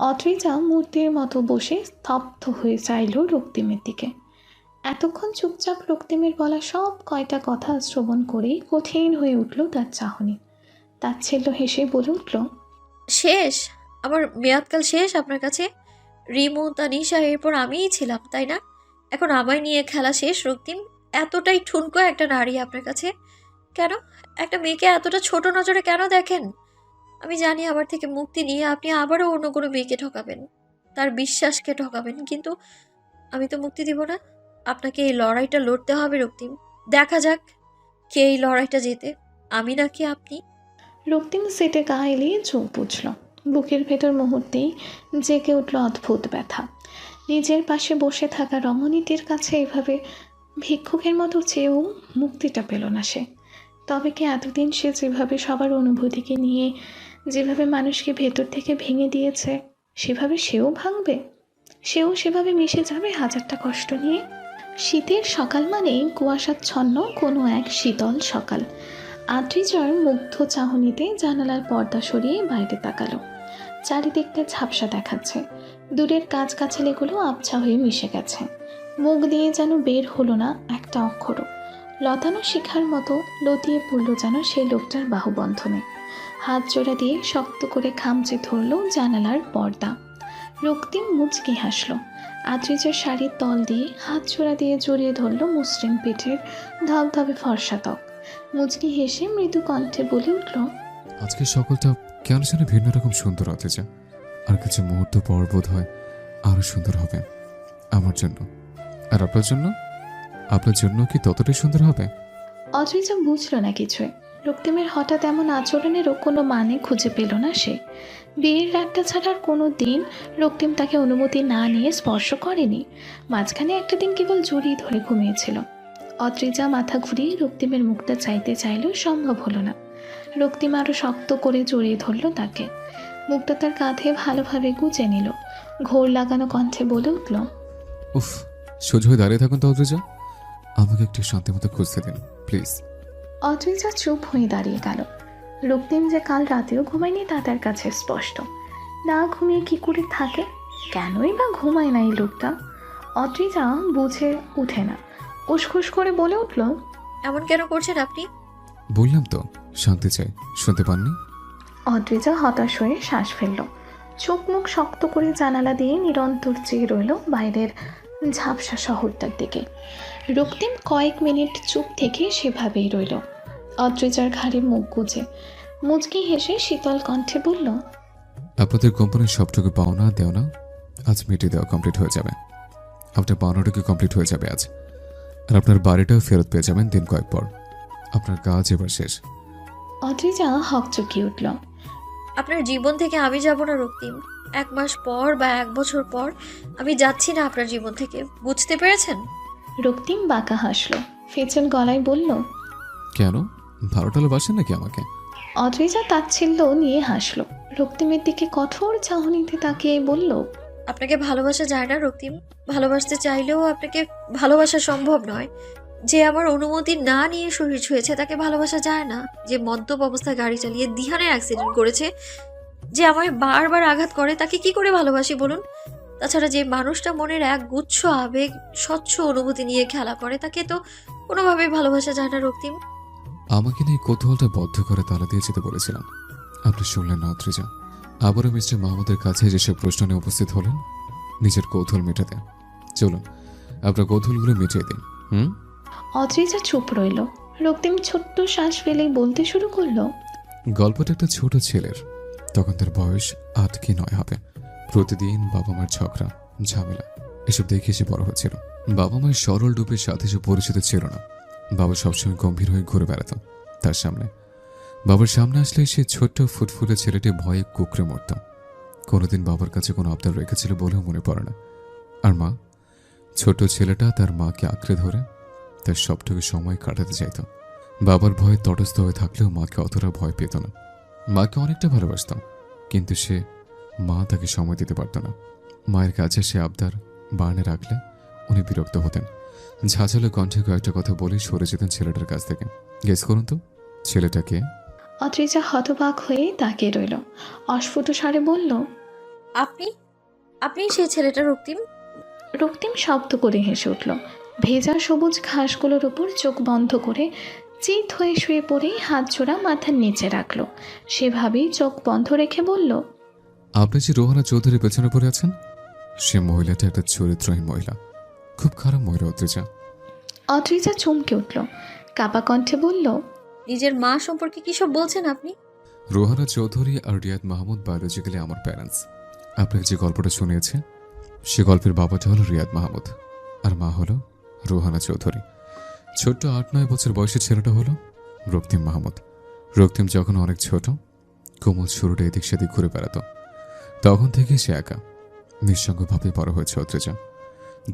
অদ্রিজা মূর্তির মতো বসে স্তব্ধ হয়ে চাইল রক্তিমের দিকে। এতক্ষণ চুপচাপ রক্তিমের বলা সব কয়টা কথা শ্রবণ করেই কঠিন হয়ে উঠল তার চাহনি। তাচ্ছিল্য হেসে বলে উঠল, শেষ? আমার মেয়াদকাল শেষ আপনার কাছে? রিমু, তানিশা, এরপর আমিই ছিলাম, তাই না? এখন আমায় নিয়ে খেলা শেষ রক্তিম? এতটাই ঠুনকো একটা নারী আপনার কাছে? কেন? একটা মেয়েকে এতটা ছোট নজরে কেন দেখেন? আমি জানি আমার থেকে মুক্তি নিয়ে আপনি আবারও অন্য কোনো মেয়েকে ঠকাবেন, তার বিশ্বাসকে ঠকাবেন, কিন্তু আমি তো মুক্তি দিব না। আপনাকে এই লড়াইটা লড়তে হবে রক্তিম। দেখা যাক কে এই লড়াইটা জেতে, আমি নাকি আপনি। রক্তিম সেটে গা এলিয়ে চোখ বুঝল। বুকের ভেতর মুহূর্তেই জেগে উঠল অদ্ভুত ব্যথা। নিজের পাশে বসে থাকা রমণীটির কাছে এভাবে ভিক্ষুকের মতো চেয়েও মুক্তিটা পেল না সে। তবে কি এতদিন সে যেভাবে সবার অনুভূতিকে নিয়ে, যেভাবে মানুষকে ভেতর থেকে ভেঙে দিয়েছে, সেভাবে সেও ভাঙবে? সেও সেভাবে মিশে যাবে হাজারটা কষ্ট নিয়ে? শীতের সকাল মানেই কুয়াশাচ্ছন্ন কোনো এক শীতল সকাল। আদ্রিজার মুগ্ধ চাহনিতে জানালার পর্দা সরিয়ে বাইরে তাকালো। চারিদিকটা ঝাপসা দেখাচ্ছে। দূরের গাছগাছালিগুলো আবছা হয়ে মিশে গেছে। মুখ দিয়ে যেন বের হলো না একটা অক্ষরও। লতানো শিখার মতো লতিয়ে পড়ল যেন সেই লোকটার বাহুবন্ধনে। হাত জোড়া দিয়ে শক্ত করে খামচে ধরল জানালার পর্দা। রক্তিম মুচকি হাসল। আদ্রিজার শাড়ির তল দিয়ে হাত জোড়া দিয়ে জড়িয়ে ধরল মসৃণ পিঠের ধবধবে ফর্সা ত্বক। মুচকি হেসে মৃদু কণ্ঠে বলে উঠল, আজকের সকালটা কেন যেন ভিন্ন রকম সুন্দর অথচা আর কিছু মুহূর্ত পর বোধ হয় আরো সুন্দর হবে আমার জন্য। আর আপনার জন্য? আপনার জন্য কি ততটাই সুন্দর হবে? অদ্রিজা বুঝল না কিছুই। রক্তিমের হঠাৎ এমন আচরণেরও কোনো মানে খুঁজে পেল না সে। বিয়ের রাতটা ছাড়ার কোনো দিন রক্তিম তাকে অনুমতি না নিয়ে স্পর্শ করেনি। মাঝখানে একটা দিন কেবল জড়িয়ে ধরে ঘুমিয়েছিল। অদ্রিজা মাথা ঘুরিয়ে রক্তিমের মুখটা চাইতে চাইলেও সম্ভব হলো না। রক্তিম আরও শক্ত করে জড়িয়ে ধরল তাকে। মুখটা তার কাঁধে ভালোভাবে গুজে নিল। ঘোর লাগানো কণ্ঠে বলে উঠল, উফ, সোজা হয়ে দাঁড়িয়ে থাকুন তো অদ্রিজা, আমাকে একটু শান্তি মতো খুঁজতে দিন প্লিজ। অদ্রিজা চুপ হয়ে দাঁড়িয়ে গেল। রক্তিম যে কাল রাতেও ঘুমায়নি তা তার কাছে স্পষ্ট। না ঘুমিয়ে কি করে থাকে? কেনই বা ঘুমায় না এই লোকটা? অদ্রিজা বুঝে উঠে না। উসখুস করে বলে উঠল, এমন কেন করছেন আপনি? বললাম তো শান্তি চাই, শুনতে পাননি? অদ্রিজা হতাশ হয়ে শ্বাস ফেলল। চোখ মুখ শক্ত করে জানালা দিয়ে নিরন্তর চেয়ে রইল বাইরের ঝাপসা শহরটার দিকে। রক্তিম কয়েক মিনিট চুপ থেকে সেভাবেই রইল, অদ্রিজার ঘাড়ে মুখ গুজে। মুচকি হেসে শীতল কণ্ঠে বলল, আপনাদের কোম্পানির সবটুকু পাওনা দেওনা আজ মিটিয়ে দেওয়া কমপ্লিট হয়ে যাবে। আপনার পাওনাটুকু কমপ্লিট হয়ে যাবে আজ, আর আপনার বাড়িটাও ফেরত পেয়ে যাবেন দিন কয়েক পর। আপনার কাজ এবার শেষ। অদ্রিজা হকচকিয়ে উঠল। আপনার জীবন থেকে আমি যাব না রক্তিম। 1 মাস পর বা 1 বছর পর আমি যাচ্ছি না আপনার জীবন থেকে, বুঝতে পেরেছেন? রক্তিম বাঁকা হাসল, ফেচল গলায় বলল, কেন, ভালো টালো বাসেন নাকি আমাকে? অদ্রিজা তাচ্ছিল্য নিয়ে হাসল। রক্তিমের দিকে কঠোর চাহনিতে তাকিয়ে বলল, আপনাকে ভালোবাসা যায় না রক্তিম। ভালোবাসতে চাইলেও আপনাকে ভালোবাসা সম্ভব নয়। যে আমার অনুমতি না নিয়ে শরীর ছুঁয়েছে তাকে ভালোবাসা যায় না। যে মদ্যপ অবস্থায় গাড়ি চালিয়ে দিহানের অ্যাক্সিডেন্ট করেছে, যে আমায় বারবার আঘাত করে, তাকে কি করে ভালোবাসি বলুন? তাছাড়া যে মানুষটা মনের এক গুচ্ছ আবেগ, স্বচ্ছ অনুভূতি নিয়ে খেলা করে, তাকে তো কোনোভাবেই ভালোবাসা যায় না রক্তিম। আমাকে নিয়ে কৌতূহলটা বদ্ধ করে তালা দিয়ে যেতে বলেছিলাম, আপনি শুনলেন না অত্রিজা। আবারও মিস্টার মাহমুদের কাছে যেসব প্রশ্ন নিয়ে উপস্থিত হলেন নিজের কৌতূহল মেটাতে। চলুন আপনার কৌতূহলগুলো মিটিয়ে দিন। অদ্রিজা চুপ রইল। রক্তিম ছোট্ট শ্বাস ফেলেই বলতে শুরু করলো, গল্পটা একটা ছোট ছেলের, তখন তার বয়স 8 কি 9 হবে। প্রতিদিন বাবা মার ঝগড়া ঝামেলা এসব দেখে সে বড় হচ্ছিল। বাবা মায়ের সরল রূপের সাথে সে পরিচিত ছিল না। বাবা সবসময় গম্ভীর হয়ে ঘুরে বেড়াতো তার সামনে। বাবার সামনে আসলে সে ছোট্ট ফুটফুটে ছেলেটি ভয়ে কুকড়ে মরত। কোনোদিন বাবার কাছে কোনো আবদার রেখেছিল বলেও মনে পড়ে না। আর মা, ছোট ছেলেটা তার মাকে আঁকড়ে ধরে তার সবটুকু সময় কাটাতে চাইত। বাবার ভয়ে তটস্থ হয়ে থাকলেও মাকে অতটা ভয় পেত না। মাকে অনেকটা ভালোবাসত, কিন্তু সে মা তাকে সময় দিতে পারত না। মায়ের কাছে সে আবদার বার্নে রাখলে উনি বিরক্ত হতেন। ঝাঁঝালো কণ্ঠে কয়েকটা কথা বলে সরে যেতেন ছেলেটার কাছ থেকে। গেস করুন তো ছেলেটাকে? অদ্রিজা হতবাক হয়ে তাকিয়ে রইল। অস্ফুট স্বরে বলল, আপনি আপনি সেই ছেলেটা রক্তিম? রক্তিম শব্দ করে হেসে উঠল। ভেজা সবুজ ঘাসগুলোর উপর চোখ বন্ধ করে চিত হয়ে শুয়ে পড়েই হাত জোড়া মাথার নিচে রাখলো। সেভাবেই চোখ বন্ধ রেখে বলল, আপনি যে রোহানা চৌধুরীর পেছনে পড়ে আছেন, সে মহিলাটা একটা চরিত্রহীন মহিলা, খুব খারাপ মহিলা অদ্রিজা। অদ্রিজা চমকে উঠল, কাপা কণ্ঠে বলল, নিজের মা সম্পর্কে কি সব বলছেন আপনি? রোহানা চৌধুরী আর রিয়াদ মাহমুদ বায়োলজিক্যালি আমার প্যারেন্টস। আপনাকে যে গল্পটা শুনিয়েছে, সে গল্পের বাবাটা হলো রিয়াদ মাহমুদ, আর মা হলো রোহানা চৌধুরী। ছোট্ট 8-9 বছর বয়সের ছেলেটা হলো রক্তিম মাহমুদ। রক্তিম যখন অনেক ছোট, কোমল শুরুটা এদিক সেদিক ঘুরে বেড়াতো, তখন থেকেই সে একা নিঃসঙ্গভাবে বড় হয়েছে অদ্রিজা।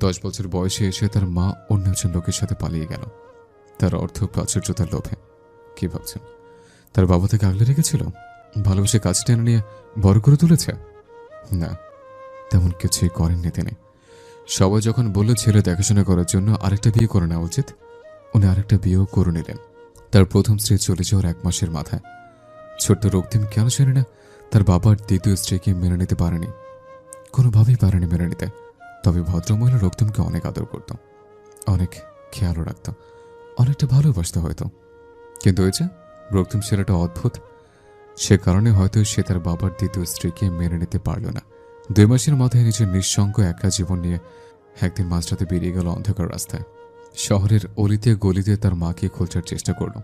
10 বছর বয়সে এসে তার মা অন্য একজন লোকের সাথে পালিয়ে গেল, তার অর্থ প্রাচুর্যতার লোভে। কি ভাবছেন, তার বাবা থেকে আগলে রেখেছিল? ভালোবেসে কাছে টেনে নিয়ে বড় করে তুলেছে? না, তেমন কিছুই করেননি তিনি। সবাই যখন বলল ছেলে দেখাশোনা করার জন্য আরেকটা বিয়ে করে নেওয়া উচিত, উনি আরেকটা বিয়েও করে নিলেন। তার প্রথম স্ত্রী চলে যাওয়ার 1 মাসের মাথায়। ছোট্ট রক্তিম কেন জানি না তার বাবার দ্বিতীয় স্ত্রীকে মেনে নিতে পারেনি, কোনোভাবেই পারেনি মেনে নিতে। তবে ভদ্রমহিলা রক্তিমকে অনেক আদর করত, অনেক খেয়ালও রাখত, অনেকটা ভালোবাসতে হয়তো। কিন্তু ওই যে রক্তিম ছেলেটা অদ্ভুত, সে কারণে হয়তো সে তার বাবার দ্বিতীয় স্ত্রীকে মেনে নিতে পারল না। 2 মাসের মাথায় নিজের নিঃসঙ্গ একা জীবন নিয়ে একদিন মাঝরাতে বেরিয়ে গেল অন্ধকার রাস্তায়। শহরের অলিতে গলিতে তার মাকে খোঁজার চেষ্টা করল,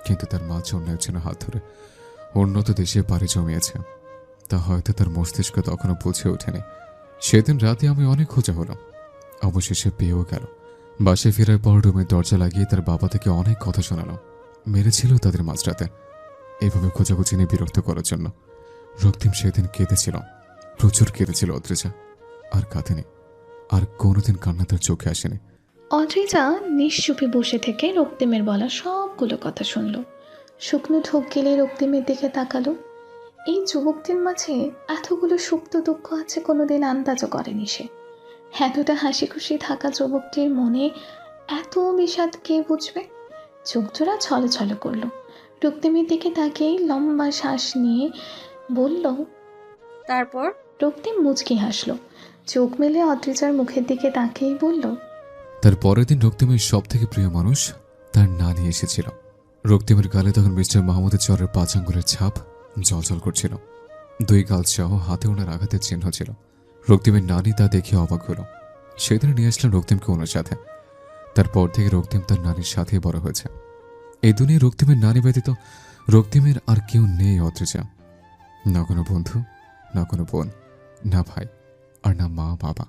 কিন্তু তার মা অন্য একজনের হাত ধরে উন্নত দেশে পাড়ি জমিয়েছে। তা হয়তো তার মস্তিষ্ক তখনও বুঝে ওঠেনি। সেদিন রাতে আমি অনেক খোঁজা হলো, অবশেষে পেয়েও গেল। বাসায় ফেরার পর রুমের দরজা লাগিয়ে তার বাবা থেকে অনেক কথা শোনালো, মেরেছিল তাদের মাঝরাতে এইভাবে খোঁজাখুঁজি নিয়ে বিরক্ত করার জন্য। রক্তিম সেদিন কেঁদেছিল, প্রচুর কেঁদেছিল অদ্রিজা, আর কাঁদেনি, আর কোনোদিন কান্না তার চোখে আসেনি। অদ্রিজা নিশ্চুপে বসে থেকে রক্তিমের বলা সবগুলো কথা শুনল। শুকনো ঢোক গেলে রক্তিমের দিকে তাকালো। এই যুবকদের মাঝে এতগুলো সুপ্ত দুঃখ আছে কোনোদিন আন্দাজও করেনি সে। এতটা হাসি খুশি থাকা যুবকটির মনে এত বিষাদ কে বুঝবে? চোখ জোড়া ছলছল করলো। রক্তিমের দিকে তাকিয়ে লম্বা শ্বাস নিয়ে বলল, তারপর? রক্তিম মুচকি হাসলো, চোখ মেলে অদ্রিজার মুখের দিকে তাকিয়েই বলল, তার পরের দিন রক্তিমের সব থেকে প্রিয় মানুষ তার নানি এসেছিল। রক্তিমের গালে তখন মিস্টার মাহমুদের চরের 5 আঙ্গুলের ছাপ জলজল করছিল। 2 গাল সহ হাতে ওনার আঘাতের চিহ্ন ছিল। রক্তিমের নানি তা দেখে অবাক হলো। সেদিন নিয়ে আসলেন রক্তিমকে ওনার সাথে। তারপর থেকে রক্তিম তার নানির সাথে বড় হয়েছে। এই দুনিয়ায় রক্তিমের নানি ব্যতীত রক্তিমের আর কেউ নেই অদ্রিজা। না কোনো বন্ধু, না কোনো বোন, না ভাই, আর না মা বাবা।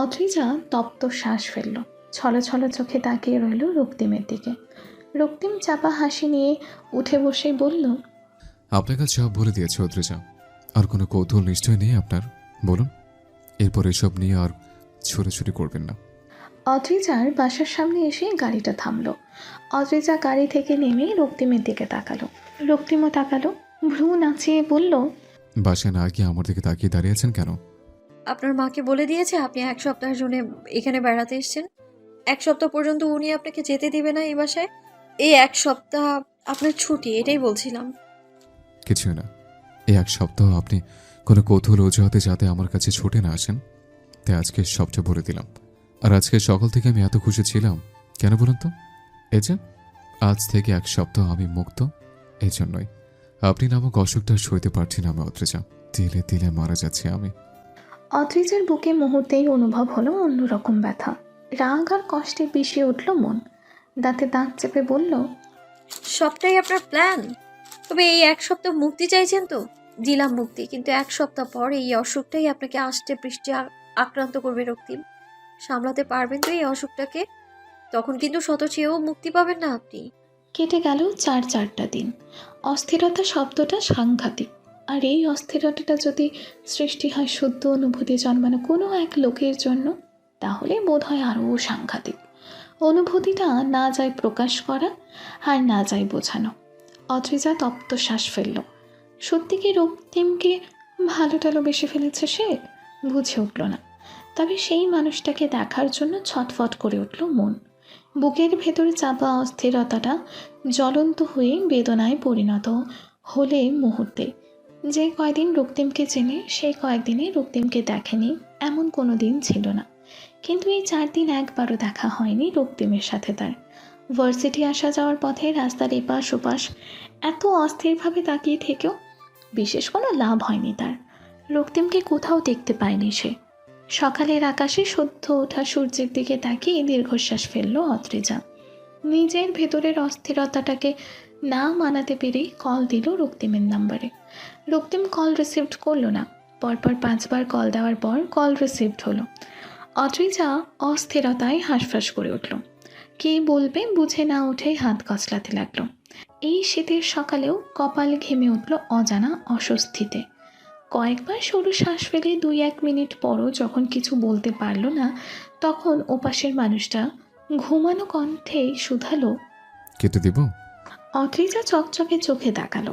অদ্রিজা তপ্ত শ্বাস ফেলল, ছলছল চোখে তাকিয়ে রইল রক্তিমের দিকে। রক্তিম চাপা হাসি নিয়ে উঠে বসে বলল, আপনার কাছে সব বলে দিয়েছে অদ্রিজা, আর কোনো কৌতূহল নিশ্চয় নেই আপনার? বলুন, এরপর এসব নিয়ে আর ছুটোছুটি করবেন না। অদ্রিজার বাসার সামনে এসে গাড়িটা থামলো। অদ্রিজা গাড়ি থেকে নেমে রক্তিমের দিকে তাকালো। রক্তিমও তাকালো, ভ্রু নাচিয়ে বলল, বাসায় না গিয়ে আমার দিকে তাকিয়ে দাঁড়িয়েছেন কেন? আপনার মাকে বলে দিয়েছে আপনি 1 সপ্তাহের জন্য এখানে বেড়াতে এসেছেন? 1 সপ্তাহ পর্যন্ত উনি আপনাকে যেতে দিবে না এই বাসায়? এই 1 সপ্তাহ আপনার ছুটি, এটাই বলছিলাম। কিছুই না, এই 1 সপ্তাহ আপনি কোনো কৌতূহল অজুহাতে যাতে আমার কাছে ছুটে না আসেন, তাই আজকে সবটা বলে দিলাম। আর আজকে সকাল থেকে আমি এত খুশি ছিলাম কেন বলুন তো? এই যে আজ থেকে 1 সপ্তাহ আমি মুক্ত, এই জন্যই। আপনি নামক অসুখটা সইতে পারছি না আমি অদ্রিজা, তিলে তিলে মারা যাচ্ছি আমি। অদ্রিজার বুকে মুহূর্তেই অনুভব হলো অন্যরকম ব্যথা। রাগ আর কষ্টে বিষিয়ে উঠল মন। দাঁতে দাঁত চেপে বলল, সবটাই আপনার প্ল্যান? তবে এই 1 সপ্তাহ মুক্তি চাইছেন তো? দিলাম মুক্তি, কিন্তু 1 সপ্তাহ পর এই অসুখটাই আপনাকে আষ্টে পৃষ্ঠে আক্রান্ত করবে রক্তিম। সামলাতে পারবেন তো এই অসুখটাকে? তখন কিন্তু শত চেয়েও মুক্তি পাবেন না আপনি। কেটে গেল 4-4টা দিন। অস্থিরতা শব্দটা সাংঘাতিক। আর এই অস্থিরতাটা যদি সৃষ্টি হয় শুদ্ধ অনুভূতি জন্মানো কোনো এক লোকের জন্য, তাহলে বোধ হয় আরও সাংঘাতিক। অনুভূতিটা না যায় প্রকাশ করা, আর না যায় বোঝানো। অদ্রিজা তপ্ত শ্বাস ফেলল। সত্যি কি রক্তিমকে ভালো টালো বেশি ফেলেছে সে? বুঝে উঠল না। তবে সেই মানুষটাকে দেখার জন্য ছটফট করে উঠল মন। বুকের ভেতরে চাপা অস্থিরতাটা জ্বলন্ত হয়ে বেদনায় পরিণত হলে মুহূর্তে যে কয়দিন রক্তিমকে চেনে সেই কয়েকদিনে রক্তিমকে দেখেনি এমন কোনো দিন ছিল না। কিন্তু এই 4 দিন একবারও দেখা হয়নি রক্তিমের সাথে তার। ভার্সিটি আসা যাওয়ার পথে রাস্তার এপাশ ওপাশ এত অস্থিরভাবে তাকিয়ে থেকেও বিশেষ কোনো লাভ হয়নি তার। রক্তিমকে কোথাও দেখতে পায়নি সে। সকালের আকাশে সদ্য ওঠা সূর্যের দিকে তাকিয়ে দীর্ঘশ্বাস ফেলল অদ্রিজা। নিজের ভেতরের অস্থিরতাটাকে না মানাতে পেরেই কল দিল রক্তিমের নাম্বারে। রক্তিম কল রিসিভড করলো না। পরপর 5 বার কল দেওয়ার পর কল রিসিভড হলো। অদ্রিজা অস্থিরতায় হাঁসফাঁস করে উঠল। কী বলবে বুঝে না উঠেই হাত কচলাতে লাগলো। এই শীতের সকালেও কপাল ঘেমে উঠল অজানা অস্বস্তিতে। কয়েকবার সরু শ্বাস ফেলে 2-1 মিনিট পরও যখন কিছু বলতে পারল না, তখন ওপাশের মানুষটা ঘুমানো কণ্ঠেই শুধালো, কেটে দিব? অদ্রিজা চকচকে চোখে তাকালো।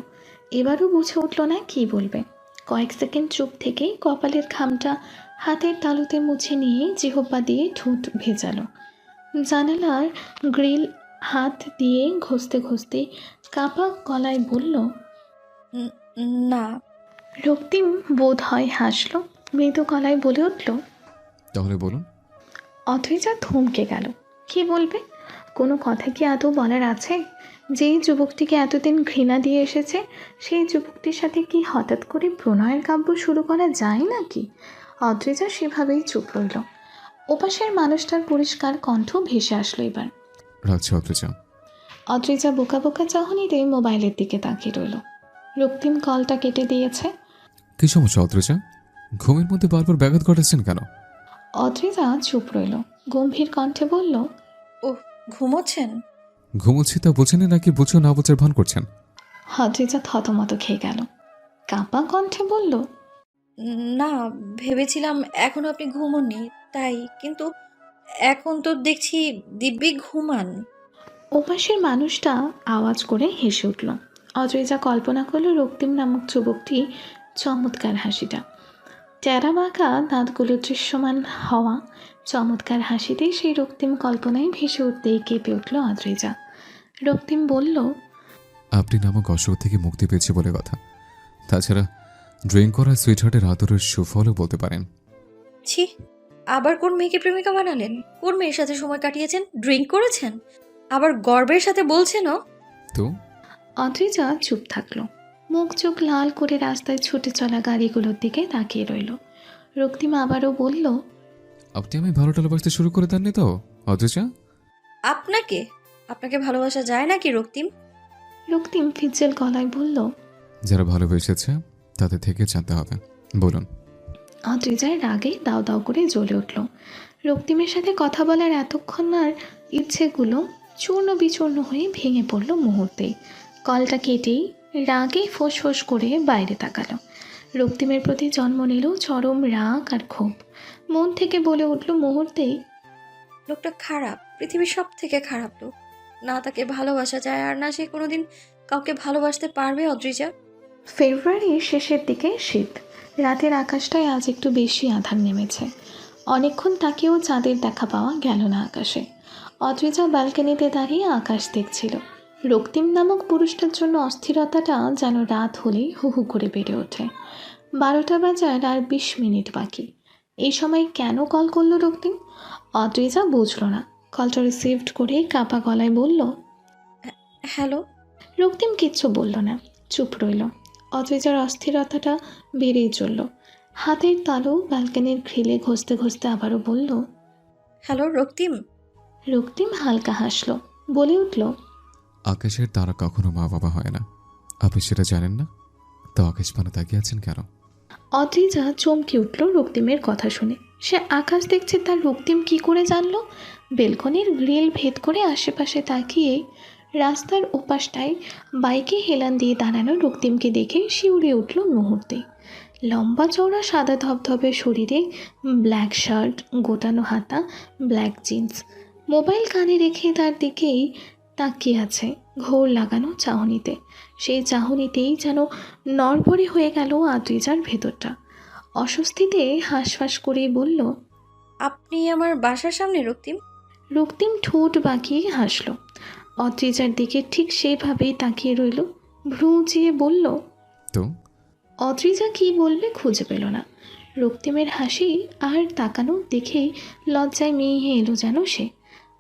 এবারও বুঝে উঠল না কী বলবে। কয়েক সেকেন্ড চুপ থেকেই কপালের ঘামটা হাতের তালুতে মুছে নিয়ে জিহ্বা দিয়ে ঠোঁট ভেজালো। জানালার গ্রিল হাত দিয়ে ঘষতে ঘষতে কাঁপা গলায় বলল, "উম, না।" রক্তিম বোধ হয় হাসলো, মৃদু গলায় বলে উঠল। তাহলে বলুন। অদ্রিজা থমকে গেল। কি বলবে? কোনো কথা কি আদৌ বলার আছে? যেই যুবকটিকে এতদিন ঘৃণা দিয়ে এসেছে সেই যুবকটির সাথে কি হঠাৎ করে প্রণয়ের কাব্য শুরু করা যায় নাকি? অদ্রিজা সেভাবেই চুপ রইল। ওপাশের মানুষটার পরিষ্কার কণ্ঠ ভেসে আসলো এবার। রাখছি অদ্রিজা। অদ্রিজা বোকা বোকা চাহনিতে মোবাইলের দিকে তাকিয়ে রইল। রক্তিম কলটা কেটে দিয়েছে। কি সমস্যা অদ্রিজা? ঘুমের মধ্যে বারবার ব্যাঘাত ঘটাচ্ছেন কেন? অদ্রিজা চুপ রইল। গম্ভীর কণ্ঠে বলল, ওহ, ঘুমোচ্ছেন? ঘুমোচ্ছি তা বোঝেনি নাকি বুঝেও না বোঝার ভান করছেন? অদ্রিজা থতমত খেয়ে গেল। কাঁপা কণ্ঠে বলল, না, ভেবেছিলাম এখনো আপনি ঘুমোননি তাই, কিন্তু এখন তো দেখছি দিব্যি ঘুমান। ওপাশের মানুষটা আওয়াজ করে হেসে উঠল। অদ্রিজা কল্পনা করল রক্তিম নামক যুবকটি চমৎকার হাসিটা। টেরা বাঁকা দাঁতগুলো দৃশ্যমান হওয়া চমৎকার হাসিতেই সেই রক্তিম কল্পনায় ভেসে উঠতেই কেঁপে উঠল অদ্রিজা। রক্তিম বলল, আপনি নামক অসুখ থেকে মুক্তি পেয়েছে বলে কথা। তাছাড়া ড্রিঙ্ক করা সুইটহার্টের আদরের সুফলও বলতে পারেন। ছি, আবার কোন মেয়েকে প্রেমিকা বানালেন? কোন মেয়ের সাথে সময় কাটিয়েছেন? ড্রিঙ্ক করেছেন? আবার গর্বের সাথে বলছেনও? তো অদ্রিজা চুপ থাকলো। মুখ চোখ লাল করে রাস্তায় ছুটে চলা গাড়িগুলোর দিকে তাকিয়ে রইল। রক্তিম আবারও বলল, আপনি আমি ভালো টালোবাসতে শুরু করে দেননি তো অদ্রিজা? আপনাকে আপনাকে ভালোবাসা যায় নাকি রক্তিম? রক্তিম ফিজ্জেল গলায় বলল। যারা ভালোবেসেছে তাদের থেকে জানতে হবে। বলুন। অদ্রিজার রাগে দাও দাও করে জ্বলে উঠল। রক্তিমের সাথে কথা বলার এতক্ষণার ইচ্ছেগুলো চূর্ণ বিচূর্ণ হয়ে ভেঙে পড়ল মুহূর্তেই। কলটা কেটেই রাগে ফোঁস করে বাইরে তাকালো। রক্তিমের প্রতি জন্ম নিল চরম রাগ আর ক্ষোভ। মন থেকে বলে উঠল মুহূর্তেই, লোকটা খারাপ, পৃথিবীর সব থেকে খারাপ লোক। না তাকে ভালোবাসা যায় আর না সে কোনোদিন কাউকে ভালোবাসতে পারবে অদ্রিজা। ফেব্রুয়ারির শেষের দিকে শীত। রাতের আকাশটায় আজ একটু বেশি আঁধার নেমেছে। অনেকক্ষণ তাকেও চাঁদের দেখা পাওয়া গেল না আকাশে। অদ্রিজা ব্যালকনিতে দাঁড়িয়ে আকাশ দেখছিল। রক্তিম নামক পুরুষটার জন্য অস্থিরতাটা যেন রাত হলেই হু হু করে বেড়ে ওঠে। 12টা বাজার আর 20 মিনিট বাকি। এই সময় কেন কল করলো রক্তিম? অদ্রিজা বুঝল না। কলটা রিসিভড করে কাঁপা গলায় বলল, হ্যালো। রক্তিম কিচ্ছু বলল না, চুপ রইল। অদ্রিজার অস্থিরতাটা বেড়েই চলল। হাতের তালু ব্যালকনির গ্রিলে ঘষতে ঘষতে আবারও বলল, হ্যালো রক্তিম। রক্তিম হালকা হাসল, বলে উঠল, আকাশের তারা কখনো মা বাবা হয় না, আপনি সেটা জানেন না? তো আকাশ পানে তাকিয়ে আছেন কেন? অদ্রিজা চমকে উঠল রক্তিমের কথা শুনে। সে আকাশ দেখছে, তার রক্তিম কি করে জানলো? বেলকনির গ্রিল ভেদ করে আশেপাশে তাকিয়ে রাস্তার ওপাশটায় বাইকে হেলান দিয়ে দাঁড়ানো রক্তিমকে দেখে শিউরে উঠল মুহূর্তে। লম্বা চওড়া সাদা ধবধবে শরীরে ব্ল্যাক শার্ট, গোটানো হাতা, ব্ল্যাক জিন্স, মোবাইল কানে রেখে তার দিকেই তাকিয়ে আছে ঘোর লাগানো চাহনিতে। সেই চাহনিতেই যেন নড়বড়ে হয়ে গেল অদ্রিজার ভেতরটা। অস্বস্তিতে হাঁসফাঁস করেই বলল, আপনি আমার বাসার সামনে রক্তিম? রক্তিম ঠোঁট বাঁকিয়ে হাসল। অদ্রিজার দিকে ঠিক সেইভাবেই তাকিয়ে রইল। ভ্রু উঁচিয়ে বলল, তো অদ্রিজা কী বলবে খুঁজে পেল না। রক্তিমের হাসি আর তাকানো দেখেই লজ্জায় মেয়ে এলো যেন সে।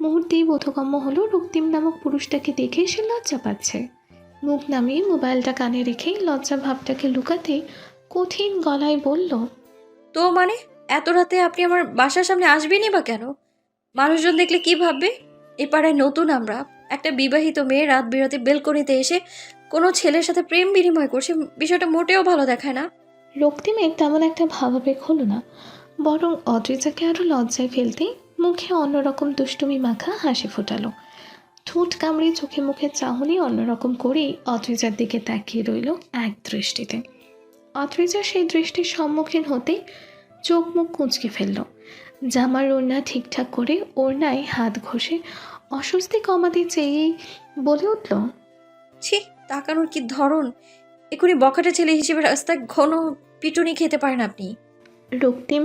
মুহূর্তেই বোধগম্য হলো রক্তিম নামক পুরুষটাকে দেখে সে লজ্জা পাচ্ছে। মুখ নামিয়ে মোবাইলটা কানে রেখেই লজ্জা ভাবটাকে লুকাতে কঠিন গলায় বলল, তো মানে এত রাতে আপনি আমার বাসার সামনে আসবেনই বা কেন? মানুষজন দেখলে কি ভাববে? এ পাড়ায় নতুন আমরা, একটা বিবাহিত মেয়ে রাত বিরাতে বেলকনিতে এসে কোনো ছেলের সাথে প্রেম বিনিময় করছে, বিষয়টা মোটেও ভালো দেখায় না। রক্তিমের তেমন একটা ভাবাবেগ হলো না, বরং অদ্রিজাকে আরও লজ্জায় ফেলতেই মুখে অন্যরকম দুষ্টুমি মাখা হাসি ফোটালো। ঠোঁট কামড়ে চোখে মুখে চাহনি অন্যরকম করেই অদ্রিজার দিকে তাকিয়ে রইল এক দৃষ্টিতে। অদ্রিজা সেই দৃষ্টির সম্মুখীন হতেই চোখ মুখ কুঁচকে ফেলল। জামার ওড়না ঠিকঠাক করে ওড়নায় হাত ঘষে অস্বস্তি কমাতে চেয়েই বলে উঠল, ছি, তাকানোর কি ধরন! এখনই বখাটে ছেলে হিসেবে রাস্তায় ঘন পিটুনি খেতে পারেন আপনি। রক্তিম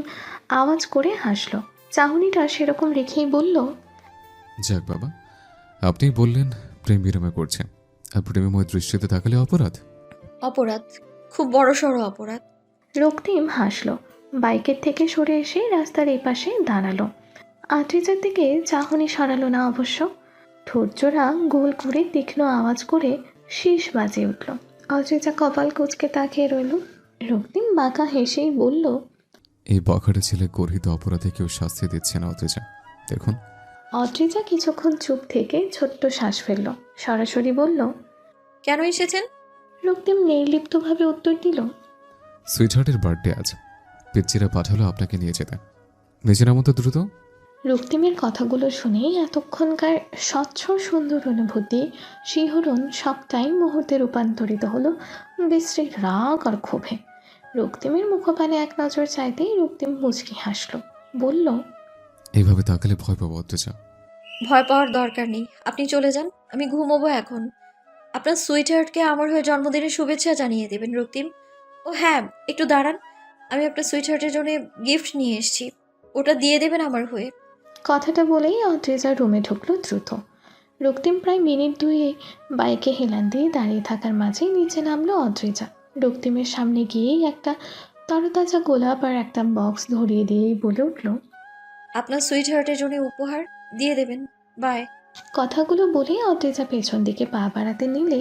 আওয়াজ করে হাসল। চাহনিটা সেরকম রেখেই বলল, যাক বাবা, আপনি বললেন প্রেম বিনিময় করছে, আর প্রেমময় দৃষ্টিতে তাকালে অপরাধ? অপরাধ, খুব বড় সড়ো অপরাধ। রক্তিম হাসল। বাইকের থেকে সরে এসে রাস্তার এপাশে দাঁড়ালো। আদ্রিজার দিকে চাহনি সরালো না অবশ্য। ঠোঁটজোড়া গোল করে তীক্ষ্ণ আওয়াজ করে শীষ বাজে উঠল। অদ্রিজা কপাল কুঁচকে তাকিয়ে রইল। রক্তিম বাঁকা হেসেই বলল, এই বখাটে ছেলে গর্হিত অপরাধে কেউ শাস্তি দিচ্ছে না অথচা দেখুন। অদ্রিজা কিছুক্ষণ চুপ থেকে ছোট্ট শ্বাস ফেলল। সরাসরি বলল, কেন এসেছেন? রক্তিম নির্লিপ্তভাবে উত্তর দিল, সুইটহার্টের বার্থডে আজ, পিচ্চিরা পাঠালো আপনাকে নিয়ে যেতে। নিজের মতো দ্রুত। রক্তিমের কথাগুলো শুনেই এতক্ষণকার স্বচ্ছ সুন্দর অনুভূতি শিহরণ সবটাই মুহূর্তে রূপান্তরিত হলো বিশ্রীর রাগ আর ক্ষোভে। রক্তিমের মুখপানে এক নজর চাইতেই রক্তিম মুচকি হাসল, বলল, এইভাবে তাকালে ভয় পাবো অথচা। ভয় পাওয়ার দরকার নেই, আপনি চলে যান, আমি ঘুমোবো এখন। আপনার সুইটহার্টকে আমার হয়ে জন্মদিনের শুভেচ্ছা জানিয়ে দেবেন রক্তিম। ও হ্যাঁ, একটু দাঁড়ান, আমি আপনার সুইটহার্টের জন্য গিফট নিয়ে এসেছি, ওটা দিয়ে দেবেন আমার হয়ে। কথাটা বলেই অদ্রিজা রুমে ঢুকলো দ্রুত। রক্তিম প্রায় মিনিট দুয়ে বাইকে হেলান দিয়ে দাঁড়িয়ে থাকার মাঝেই নিচে নামলো অদ্রিজা। রক্তিমের সামনে গিয়েই একটা তরতাজা গোলাপ আর একটা বক্স ধরিয়ে দিয়েই বলে উঠল, আপনার সুইটহার্টের জন্য উপহার দিয়ে দেবেন, বাই। কথাগুলো বলে অদ্রিজা পেছন দিকে পা বাড়াতে নিলে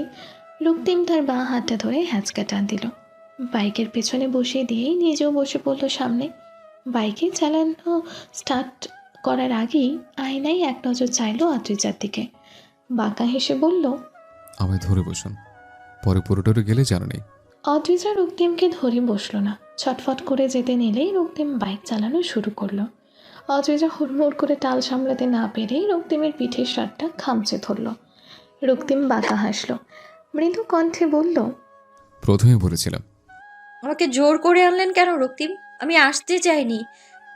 রক্তিম তার বাঁ হাতটা ধরে হ্যাঁচকা টান দিল। বাইকের পেছনে বসিয়ে দিয়েই নিজেও বসে পড়ল সামনে। বাইকে চালানো স্টার্ট করার আগেই আয়নায় এক নজর চাইলো অদ্রিজার দিকে। বাঁকা হেসে বলল, আমায় ধরে বসুন, পরে পুরোটারে গেলে জানা নেই। অদ্রিজা রক্তিমকে ধরে বসলো না। ছটফট করে যেতে নিলেই রক্তিম বাইক চালানো শুরু করলো। অদ্রিজা হুড়মুড় করে টাল সামলাতে না পেরেই রক্তিমের পিঠের শার্টটা খামচে ধরল। রক্তিম বাঁকা হাসল, মৃদু কণ্ঠে বলল, প্রথমে বলেছিলাম। আমাকে জোর করে আনলেন কেন রক্তিম? আমি আসতে চাইনি।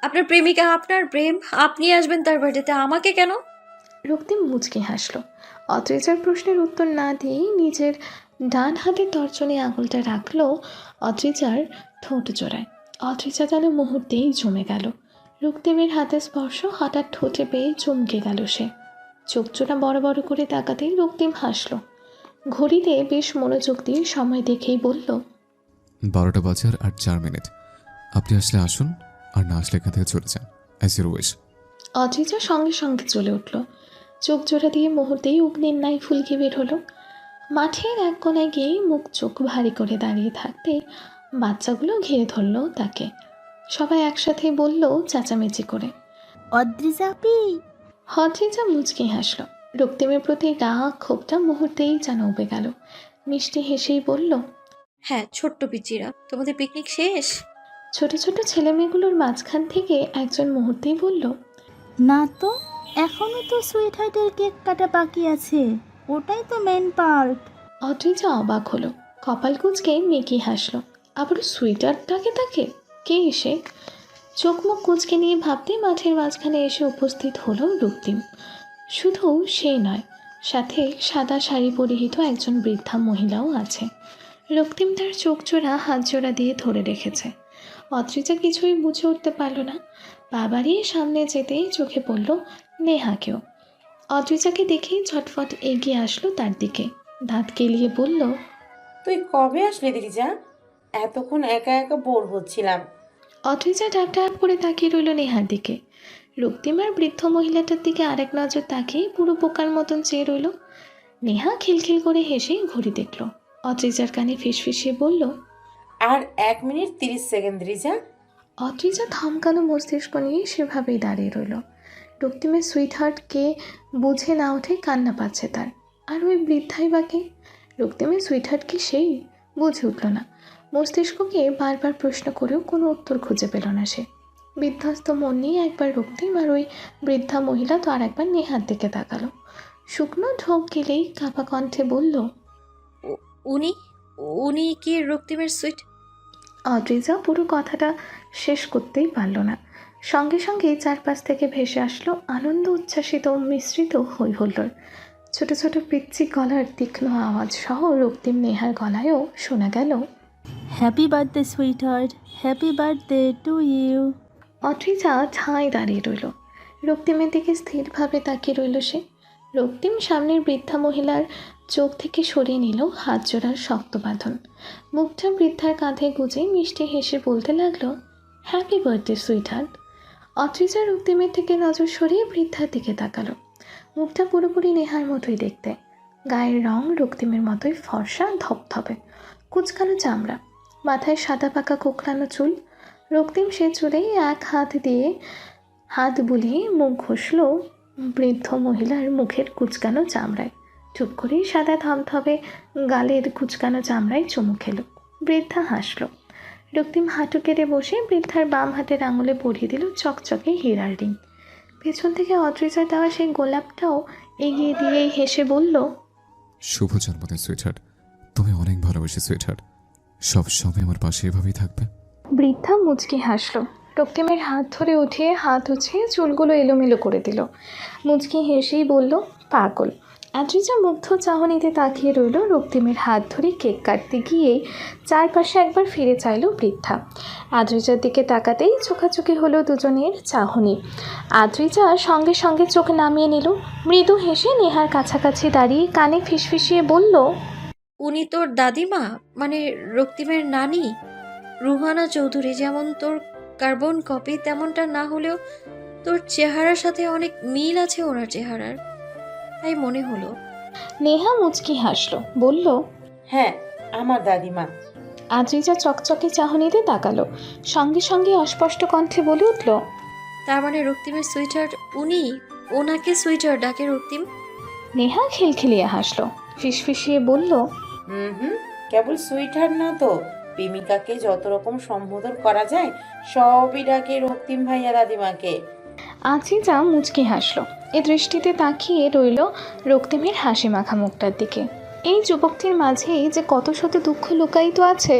আপনার প্রেমিকা, আপনার প্রেম, আপনি আসবেন তার বাড়িতে, আমাকে কেন? রক্তিম মুচকে হাসল। অদ্রিজার প্রশ্নের উত্তর না দিয়েই নিজের ডান হাতের তর্জনী আঙুলটা রাখলো অদ্রিজার ঠোঁট জোড়ায়। অদ্রিজা যেন মুহূর্তেই জমে গেল। রক্তিমের হাতের স্পর্শ হঠাৎ ঠোঁটে পেয়ে চমকে গেল সে। চোখ জোড়া বড় বড় করে তাকাতেই রক্তিম হাসল। ঘড়িতে বেশ মনোযোগ দিয়ে সময় দেখেই বলল, 12টা বাজে আর 4 মিনিট। আপনি আসলে আসুন, আর না আসলে এখান থেকে চলে যান, অ্যাজ ইউর উইশ। অদ্রিজা সঙ্গে সঙ্গে চলে উঠল। চোখ জোড়া দিয়ে মুহূর্তেই অগ্নির নাই ফুলকি বের হলো। মাঠের এক কোনায় গিয়ে মুখ চোখ ভারী করে দাঁড়িয়ে থাকতে বাচ্চাগুলো ঘিরে ধরল তাকে। সবাই একসাথে বলল চেঁচামেচি করে, অদ্রিজা আপি। অদ্রিজা মুচকি হাসল। রক্তিমের প্রতি রাগ ক্ষোভটা মুহূর্তেই যেন উবে গেল। মিষ্টি হেসেই বলল, হ্যাঁ ছোট্ট পিচিরা, তোমাদের পিকনিক শেষ? ছোট ছোট ছেলেমেয়েগুলোর মাঝখান থেকে একজন মুহূর্তেই বলল, না তো, এখনো তো সুইটহার্টের কেক কাটা বাকি আছে, ওটাই তো মেন পার্ট। অদ্রিজা অবাক হলো, কপাল কুঁচকে মেকি হাসলো। আবার সুইটারটাকে তাকে কে এসে চোখ মুখ কুঁচকে নিয়ে ভাবতে মাঠের মাঝখানে এসে উপস্থিত হলো রক্তিম। শুধু সে নয়, সাথে সাদা শাড়ি পরিহিত একজন বৃদ্ধা মহিলাও আছে। রক্তিম তার চোখ জোড়া হাত জোড়া দিয়ে ধরে রেখেছে। অদ্রিজা কিছুই বুঝে উঠতে পারল না। পা বাড়িয়ে সামনে যেতেই চোখে পড়ল নেহাকেও। অদ্রিজাকে দেখেই ঝটফট এগিয়ে আসলো তার দিকে। দাঁত কেলিয়ে বলল, তুই কবে আসলি দিরিজা? এতক্ষণ একা একা বোর হচ্ছিলাম। অদ্রিজা ডাক ডাক করে তাকিয়ে রইল নেহার দিকে। রক্তিমার বৃদ্ধ মহিলাটার দিকে আরেক নজর তাকিয়ে পুরো বোকার মতন চেয়ে রইল। নেহা খিলখিল করে হেসে ঘড়ি দেখল। অদ্রিজার কানে ফিসফিসিয়ে বলল, আর 1 মিনিট 30 সেকেন্ড রিজা। অদ্রিজা থমকানো মস্তিষ্ক নিয়ে সেভাবেই দাঁড়িয়ে রইল। রক্তিমের সুইটহার্টকে বুঝে না ওঠে কান্না পাচ্ছে তার। আর ওই বৃদ্ধাই বাকে রক্তিমের সুইটহার্টকে সেই বুঝে উঠল না। মস্তিষ্ককে বারবার প্রশ্ন করেও কোনো উত্তর খুঁজে পেল না সে। বিধ্বস্ত মন নিয়ে একবার রক্তিম আর ওই বৃদ্ধা মহিলা তো আর একবার নেহার দিকে তাকালো। শুকনো ঢোক গেলেই কাঁপা কণ্ঠে বলল, উনি উনি কি রক্তিমের সুইট? অদ্রিজা পুরো কথাটা শেষ করতেই পারল না। সঙ্গে সঙ্গেই চারপাশ থেকে ভেসে আসলো আনন্দ উচ্ছ্বাসিত মিশ্রিত হই হুল্লোড়। ছোট ছোট পিচ্ছি গলার তীক্ষ্ণ আওয়াজ সহ রক্তিম নেহার গলায়ও শোনা গেল, happy birthday sweetheart, happy birthday to you. Adrija ঠাঁই দাঁড়িয়ে রইল। রক্তিমের দিকে স্থিরভাবে তাকিয়ে রইল সে। রক্তিম সামনের বৃদ্ধা মহিলার চোখ থেকে সরিয়ে নিল হাত জোড়ার শক্ত বাঁধন। মুখটা বৃদ্ধার কাঁধে গুজে মিষ্টি হেসে বলতে লাগলো, হ্যাপি বার্থডে সুইটহার্ট। অদ্রিজা রক্তিমের থেকে নজর সরিয়ে বৃদ্ধার দিকে তাকালো। মুখটা পুরোপুরি নেহার মতোই দেখতে। গায়ের রং রক্তিমের মতোই ফর্সা ধপধপে, কুচকানো চামড়া, মাথায় সাদা পাকা কোঁকড়ানো চুল। রক্তিম সে চুলেই এক হাত দিয়ে হাত বুলিয়ে মুখ ঘষল বৃদ্ধ মহিলার মুখের কুচকানো চামড়ায়। চুপ করেই সাদা ধপধপে গালের কুচকানো চামড়ায় চুমু খেল। বৃদ্ধা হাসল। রক্তিম হাঁটু কেটে বসে বৃদ্ধার বাম হাতের আঙুলে পরিয়ে দিল চকচকে হীরার রিং। পেছন থেকে অদ্রিজা দেওয়া সেই গোলাপটাও এগিয়ে দিয়েই হেসে বলল, শুভ জন্মদিন সুইটহার্ট। তুমি অনেক ভালোবাসি সুইটহার্ট। সব সময় আমার পাশে এভাবেই থাকবে। বৃদ্ধা মুচকি হাসল। রক্তিমের হাত ধরে উঠিয়ে হাত উঠিয়ে চুলগুলো এলোমেলো করে দিল। মুচকি হেসেই বলল, পাগল। অদ্রিজা মুগ্ধ চাহনিতে তাকিয়ে রইল। রক্তিমের হাত ধরে কেক কাটতে গিয়েই চারপাশে একবার ফিরে চাইল বৃদ্ধা। অদ্রিজার দিকে তাকাতেই চোখাচোখি হলো দুজনের চাহনি। অদ্রিজা সঙ্গে সঙ্গে চোখ নামিয়ে নিল। মৃদু হেসে নেহার কাছাকাছি দাঁড়িয়ে কানে ফিসফিসিয়ে বলল, উনি তোর দাদিমা, মানে রক্তিমের নানি? রুহানা চৌধুরী যেমন তোর কার্বন কপি, তেমনটা না হলেও তোর চেহারার সাথে অনেক মিল আছে ওনার চেহারার, তাই মনে হলো। নেহা মুচকি হাসল, বলল, হ্যাঁ, আমার দাদিমা। অদ্রিজা চকচকে চাহনিতে তাকালো। সঙ্গে সঙ্গে অস্পষ্ট কণ্ঠে বলে উঠল, তার মানে রক্তিমের সুইটহার্ট উনি? ওনাকে সুইটহার্ট ডাকে রক্তিম? নেহা খিলখিলিয়ে হাসল, ফিসফিসিয়ে বলল, হুম, কেবল সুইটহার্ট না তো, প্রেমিকাকে যত রকম সম্বোধন করা যায় সবই ডাকে রক্তিম ভাইয়া দাদিমাকে। অদ্রিজা মুচকি হাসল। এ দৃষ্টিতে তাকিয়ে রইল রক্তিমের হাসি মাখা মুখটার দিকে। এই যুবকটির মাঝেই যে কত শত দুঃখ লুকায়িত আছে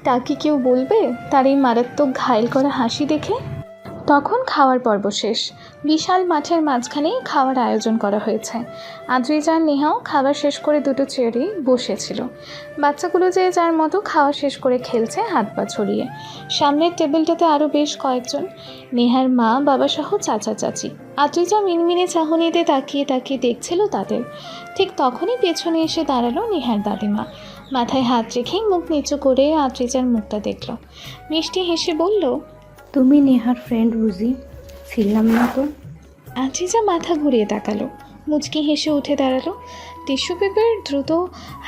তা কি কেউ বলবে তার এই মারাত্মক ঘায়েল করা হাসি দেখে? তখন খাওয়ার পর্ব শেষ। বিশাল মাঠের মাঝখানেই খাওয়ার আয়োজন করা হয়েছে। অদ্রিজা আর নেহাও খাবার শেষ করে দুটো চেয়ারেই বসেছিল। বাচ্চাগুলো যে যার মতো খাওয়া শেষ করে খেলছে হাত পা ছড়িয়ে। সামনের টেবিলটাতে আরও বেশ কয়েকজন, নেহার মা বাবা সহ চাচা চাচি। অদ্রিজা মিনমিনে চাহনিতে তাকিয়ে তাকিয়ে দেখছিল তাদের। ঠিক তখনই পেছনে এসে দাঁড়ালো নেহার দাদিমা। মাথায় হাত রেখেই মুখ নিচু করে অদ্রিজার মুখটা দেখল। মিষ্টি হেসে বলল, তুমি নেহার ফ্রেন্ড বুঝি? ছিলাম না তো। অদ্রিজা মাথা ঘুরিয়ে তাকালো। মুচকি হেসে উঠে দাঁড়ালো। টিস্যু পেপার দ্রুত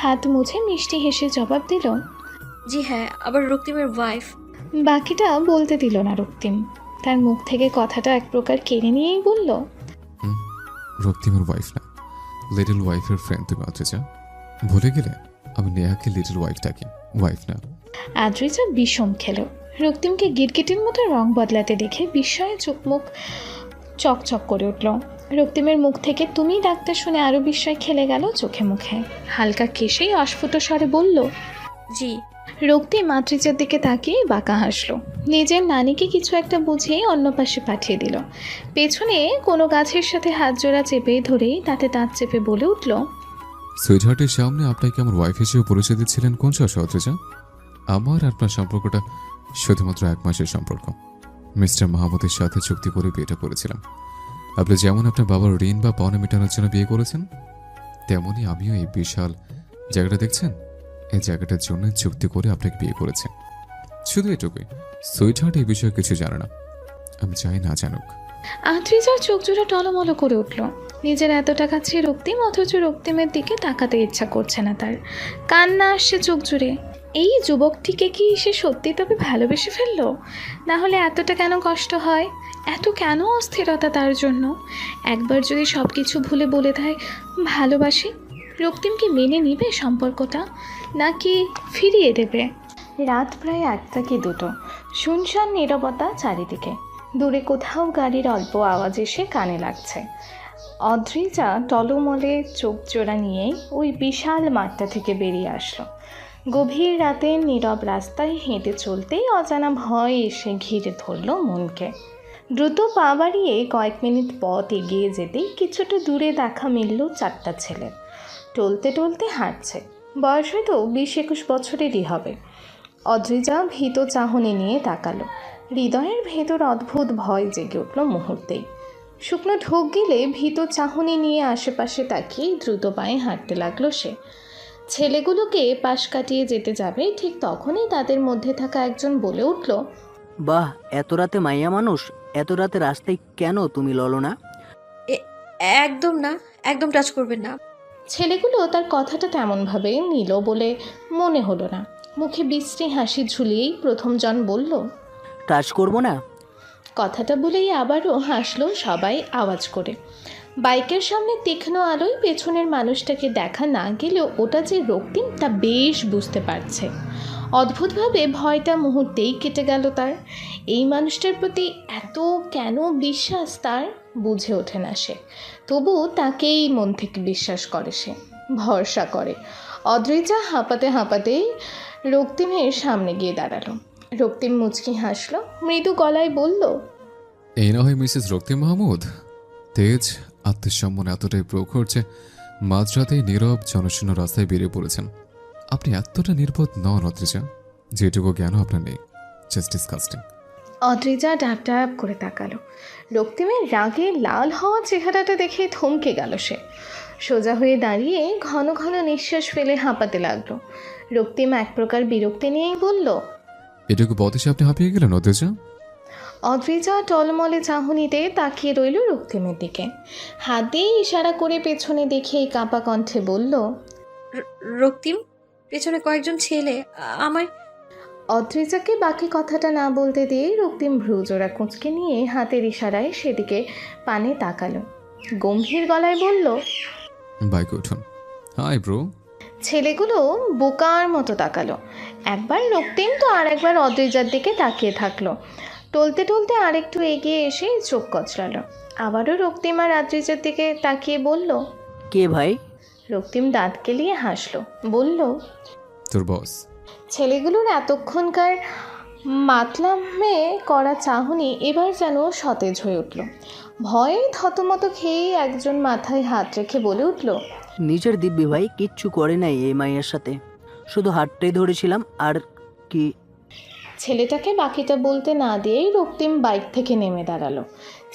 হাত মুছে মিষ্টি হেসে জবাব দিল, জি হ্যাঁ, আবার রক্তিমের ওয়াইফ। বাকিটা বলতে দিল না রক্তিম। তার মুখ থেকে কথাটা এক প্রকার কেড়ে নিয়েই বলল, রক্তিমের ওয়াইফ না, লিটল ওয়াইফের ফ্রেন্ড তুমি অদ্রিজা। ভুলে গেলে আমি নেহাকে লিটল ওয়াইফ ডাকি, ওয়াইফ না। অদ্রিজা বিষম খেল। রক্তিমকে গিরগিটির মতো রং বদলাতে দেখে বিস্ময়ে চোখ মুখ চকচক করে উঠল। রক্তিমের মুখ থেকে তুমি ডাক্তার শুনে আরও বিস্ময় খেলে গেল চোখে মুখে। হালকা কেশেই অস্ফুট স্বরে বলল, জি। রক্তিম অদ্রিজার দিকে তাকিয়ে বাঁকা হাসলো। নিজের নানিকে কিছু একটা বুঝিয়ে অন্য পাশে পাঠিয়ে দিল। পেছনে কোনো গাছের সাথে হাত জোড়া চেপে ধরেই তাতে দাঁত চেপে বলে উঠল, সুইটহার্টের সামনে আপনাকে আমার ওয়াইফ হিসেবে পরিচয় দিচ্ছিলেন কোন সাহসে অদ্রিজা? আমার আপনার সম্পর্কটা শুধুমাত্র 1 মাসের সম্পর্ক। মিস্টার মাহমুদের সাথে চুক্তি করে বিয়েটা করেছিলাম। আপনি যেমন আপনার বাবার ঋণ বা পাওনা মেটানোর জন্য বিয়ে করেছেন, তেমনই আমিও এই বিশাল জায়গাটা দেখছেন, এই জায়গাটার জন্য চুক্তি করে আপনাকে বিয়ে করেছি। শুধু এটুকুই। সুইট হার্ট এই বিষয়ে কিছু জানে না, আমি চাই না জানুক। আদ্রিজার চোখ জোড়া টলমলো করে উঠল। নিজের এতটা কাছে রক্তিম, অথচ রক্তিমের দিকে তাকাতে ইচ্ছা করছে না তার। কান্না আসছে চোখ জুড়ে। এই যুবকটিকে কি সে সত্যি তবে ভালোবেসে ফেললো? না হলে এতটা কেন কষ্ট হয়, এত কেন অস্থিরতা তার জন্য? একবার যদি সব কিছু ভুলে বলে দেয় ভালোবাসি, রক্তিম কি মেনে নিবে সম্পর্কটা, নাকি ফিরিয়ে দেবে? রাত প্রায় 1টা কি 2টো। শুনশান নীরবতা চারিদিকে। দূরে কোথাও গাড়ির অল্প আওয়াজ এসে কানে লাগছে। অদ্রিজা টলমলে চোখ জোড়া নিয়েই ওই বিশাল মাঠটা থেকে বেরিয়ে আসলো। গভীর রাতে নীরব রাস্তায় হেঁটে চলতেই অজানা ভয় এসে ঘিরে ধরল মনকে। দ্রুত পা বাড়িয়ে কয়েক মিনিট পথ এগিয়ে যেতেই কিছুটা দূরে দেখা মিলল 4টা ছেলে। টলতে টলতে হাঁটছে। বয়স হয়তো 20-21 বছরেরই হবে। অদ্রিজা ভীত চাহনি নিয়ে তাকালো। হৃদয়ের ভেতর অদ্ভুত ভয় জেগে উঠল মুহূর্তেই। শুকনো ঢোক গিলে ভীত চাহনি নিয়ে আশেপাশে তাকিয়ে দ্রুত পায়ে হাঁটতে লাগলো সে। ছেলেগুলোকে পাশ কাটিয়ে যেতে যাবে ঠিক তখনই তাদের মধ্যে থাকা একজন বলে উঠল, বাহ, এত রাতে মাইয়া মানুষ, এত রাতে রাস্তায় কেন তুমি ললনা? একদম না, একদম টাচ করবেন না। ছেলেগুলো তার কথাটা তেমনভাবে নিল বলে মনে হলো না। মুখে বিশ্রী হাসি ঝুলিয়েই প্রথমজন বলল, টাচ করবো না? কথাটা বলেই আবারও হাসলো সবাই আওয়াজ করে। বাইকের সামনে তীক্ষ্ণ আলোয় পেছনের মানুষটাকে দেখা না গেলেও ওটা যে রক্তিম তা বেশ বুঝতে পারছে। অদ্ভুতভাবে ভয়টা মুহূর্তেই কেটে গেল তার। এই মানুষটার প্রতি এত কেন বিশ্বাস তার বুঝে ওঠে না সে। তবু তাকেই মন থেকে বিশ্বাস করে সে, ভরসা করে। অদ্রিজা হাঁপাতে হাঁপাতেই রক্তিমের সামনে গিয়ে দাঁড়ালো। রক্তিম মুচকি হাসলো, মৃদু গলায় বলল, এই না হয় মিসেস রক্তিম মাহমুদ। তেজ আত্মসম্মান এতটাই প্রখর যে মাঝরাতেই নীরব জনশূন্য রাস্তায় বেরিয়ে পড়েছেন। আপনি এতটা নির্বোধ নন অদ্রিজা, যেটুকু জ্ঞানও আপনার নেই। Just disgusting. অদ্রিজা ডাব ডাব করে তাকালো। রক্তিমের রাগে লাল হওয়া চেহারাটা দেখে থমকে গেল সে। সোজা হয়ে দাঁড়িয়ে ঘন ঘন নিঃশ্বাস ফেলে হাঁপাতে লাগলো। রক্তিম এক প্রকার বিরক্তি নিয়েই বলল, এটুকু বদেশে আপনি হাঁপিয়ে গেলেন অদ্রিজা? অদ্রিজা টলমলে চাহনিতে তাকিয়ে রইল রক্তিমের দিকে। হাত দিয়ে ইশারা করে পেছনে দেখে কাঁপা কণ্ঠে বলল, রক্তিম, পেছনে কয়েকজন ছেলে আমায়। অদ্রিজাকে বাকি কথাটা না বলতে দিয়ে রক্তিম ভ্রুজোড়া কুঁচকে নিয়ে হাতের ইশারায় সেদিকে পানে তাকালো। গম্ভীর গলায় বলল, বাইকে উঠুন। Hi bro. ছেলেগুলো বোকার মতো তাকালো। একবার রক্তিম তো আর একবার অদ্রিজার দিকে তাকিয়ে থাকলো। টলতে টলতে আরেকটু এগিয়ে এসে চোখ কচলালো। আবারও রক্তিম আর অদ্রিজার দিকে তাকিয়ে বলল, কে ভাই? রক্তিম দাঁত কেলিয়ে হাসলো, বলল, তোর বস। ছেলেগুলোর এতক্ষণকার মাতলামে করা চাহনি এবার যেন সতেজ হয়ে উঠল। ভয়ে থতমত খেয়ে একজন মাথায় হাত রেখে বলে উঠল, নিজের দিব্যি ভাই কিচ্ছু করে নাই এই মাইয়ের সাথে, শুধু হাতটাই ধরেছিলাম আর কি। ছেলেটাকে বাকিটা বলতে না দিয়েই রক্তিম বাইক থেকে নেমে দাঁড়ালো।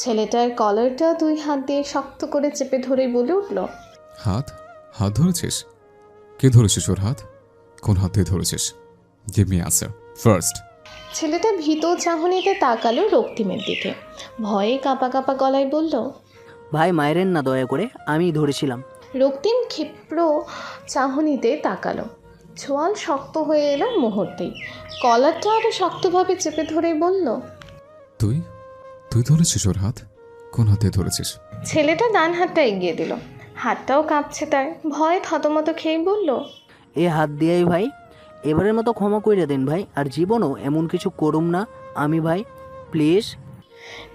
ছেলেটার কলারটা 2 হাত দিয়ে শক্ত করে চেপে ধরে বলে উঠল, হাত হাত ধরেছিস? কে ধরেছিস ওর হাত? কোন হাত দিয়ে ধরেছিস? Give me answer first. ছেলেটা ভীত চাহনিতে তাকালো রক্তিমের দিকে। ভয়ে কাঁপা কাঁপা গলায় বলল, ভাই মায়েরেন না দয়া করে, আমি ধরেছিলাম। রক্তিম ক্ষিপ্র চাহনিতে তাকালো। ছোঁয়াল শক্ত হয়ে এলো মুহূর্তেই। কলারটা আরো শক্তভাবে চেপে ধরে বলল, তুই তুই ধরেছিস ওর হাত? কোন হাত দিয়ে ধরেছিস? ছেলেটা ডান হাতটা এগিয়ে দিল। হাতটাও কাঁপছে তার। ভয়ে থতমত খেয়ে বলল, এ হাত দিয়াই ভাই, এবারের মতো ক্ষমা করে দেন ভাই, আর জীবনও এমন কিছু করুম না আমি ভাই, প্লিজ।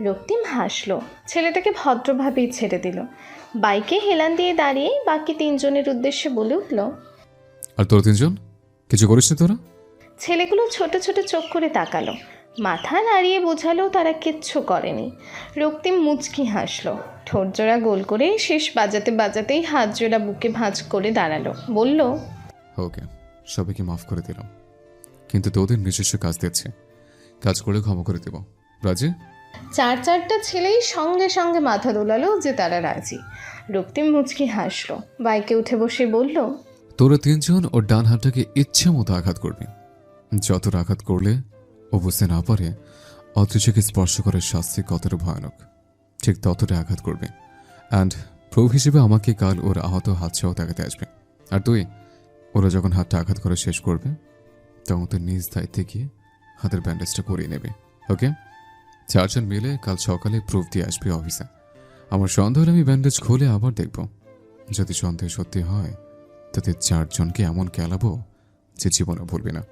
রক্তিম হাসলো। ছেলেটাকে ভদ্রভাবেই ছেড়ে দিল। বাইকে হেলান দিয়ে দাঁড়িয়ে বাকি 3 জনের উদ্দেশ্যে বলে উঠল, আর তোরা 3 জন কিছু করিস না তোরা? ছেলেগুলো ছোট ছোট চোখ করে তাকালো। মাথা নাড়িয়ে বোঝালো তারা কিচ্ছু করেনি। রক্তিম মুচকি হাসলো। ঠোঁট জোড়া গোল করে শেষ বাজাতে বাজাতেই হাত জোড়া বুকে ভাঁজ করে দাঁড়ালো। বলল, ওকে, সবাইকে মাফ করে দিলাম, কিন্তু তোদের নিজস্ব কাজ দিচ্ছে, কাজ করে ক্ষমা করে দেব। রাজি? 4টা ছেলেই সঙ্গে সঙ্গে মাথা দোলালো যে তারা রাজি। রক্তিম মুচকি হাসলো। বাইকে উঠে বসে বলল, তোরা 3 জন ওর ডান হাতটাকে ইচ্ছে মতো আঘাত করবি। যতটা আঘাত করলে ও বুঝতে না পারে অদৃশ্যকে স্পর্শ করার শাস্তি কতটা ভয়ানক, ঠিক ততটা আঘাত করবে। অ্যান্ড প্রুফ হিসেবে আমাকে কাল ওর আহত হাতছাও দেখাতে আসবে। আর তুই ওরা যখন হাতটা আঘাত করা শেষ করবে তখন তোর নিজ দায়িত্বে গিয়ে হাতের ব্যান্ডেজটা করিয়ে নেবে। ওকে? 4 জন মিলে কাল সকালে প্রুফ দিয়ে আসবে অফিসে। আমার সন্দেহ হলে আমি ব্যান্ডেজ খুলে আবার দেখব। যদি সন্দেহ সত্যি হয় তাদের 4 জনকে এমন কেলাবো যে জীবনে ভুলবি না।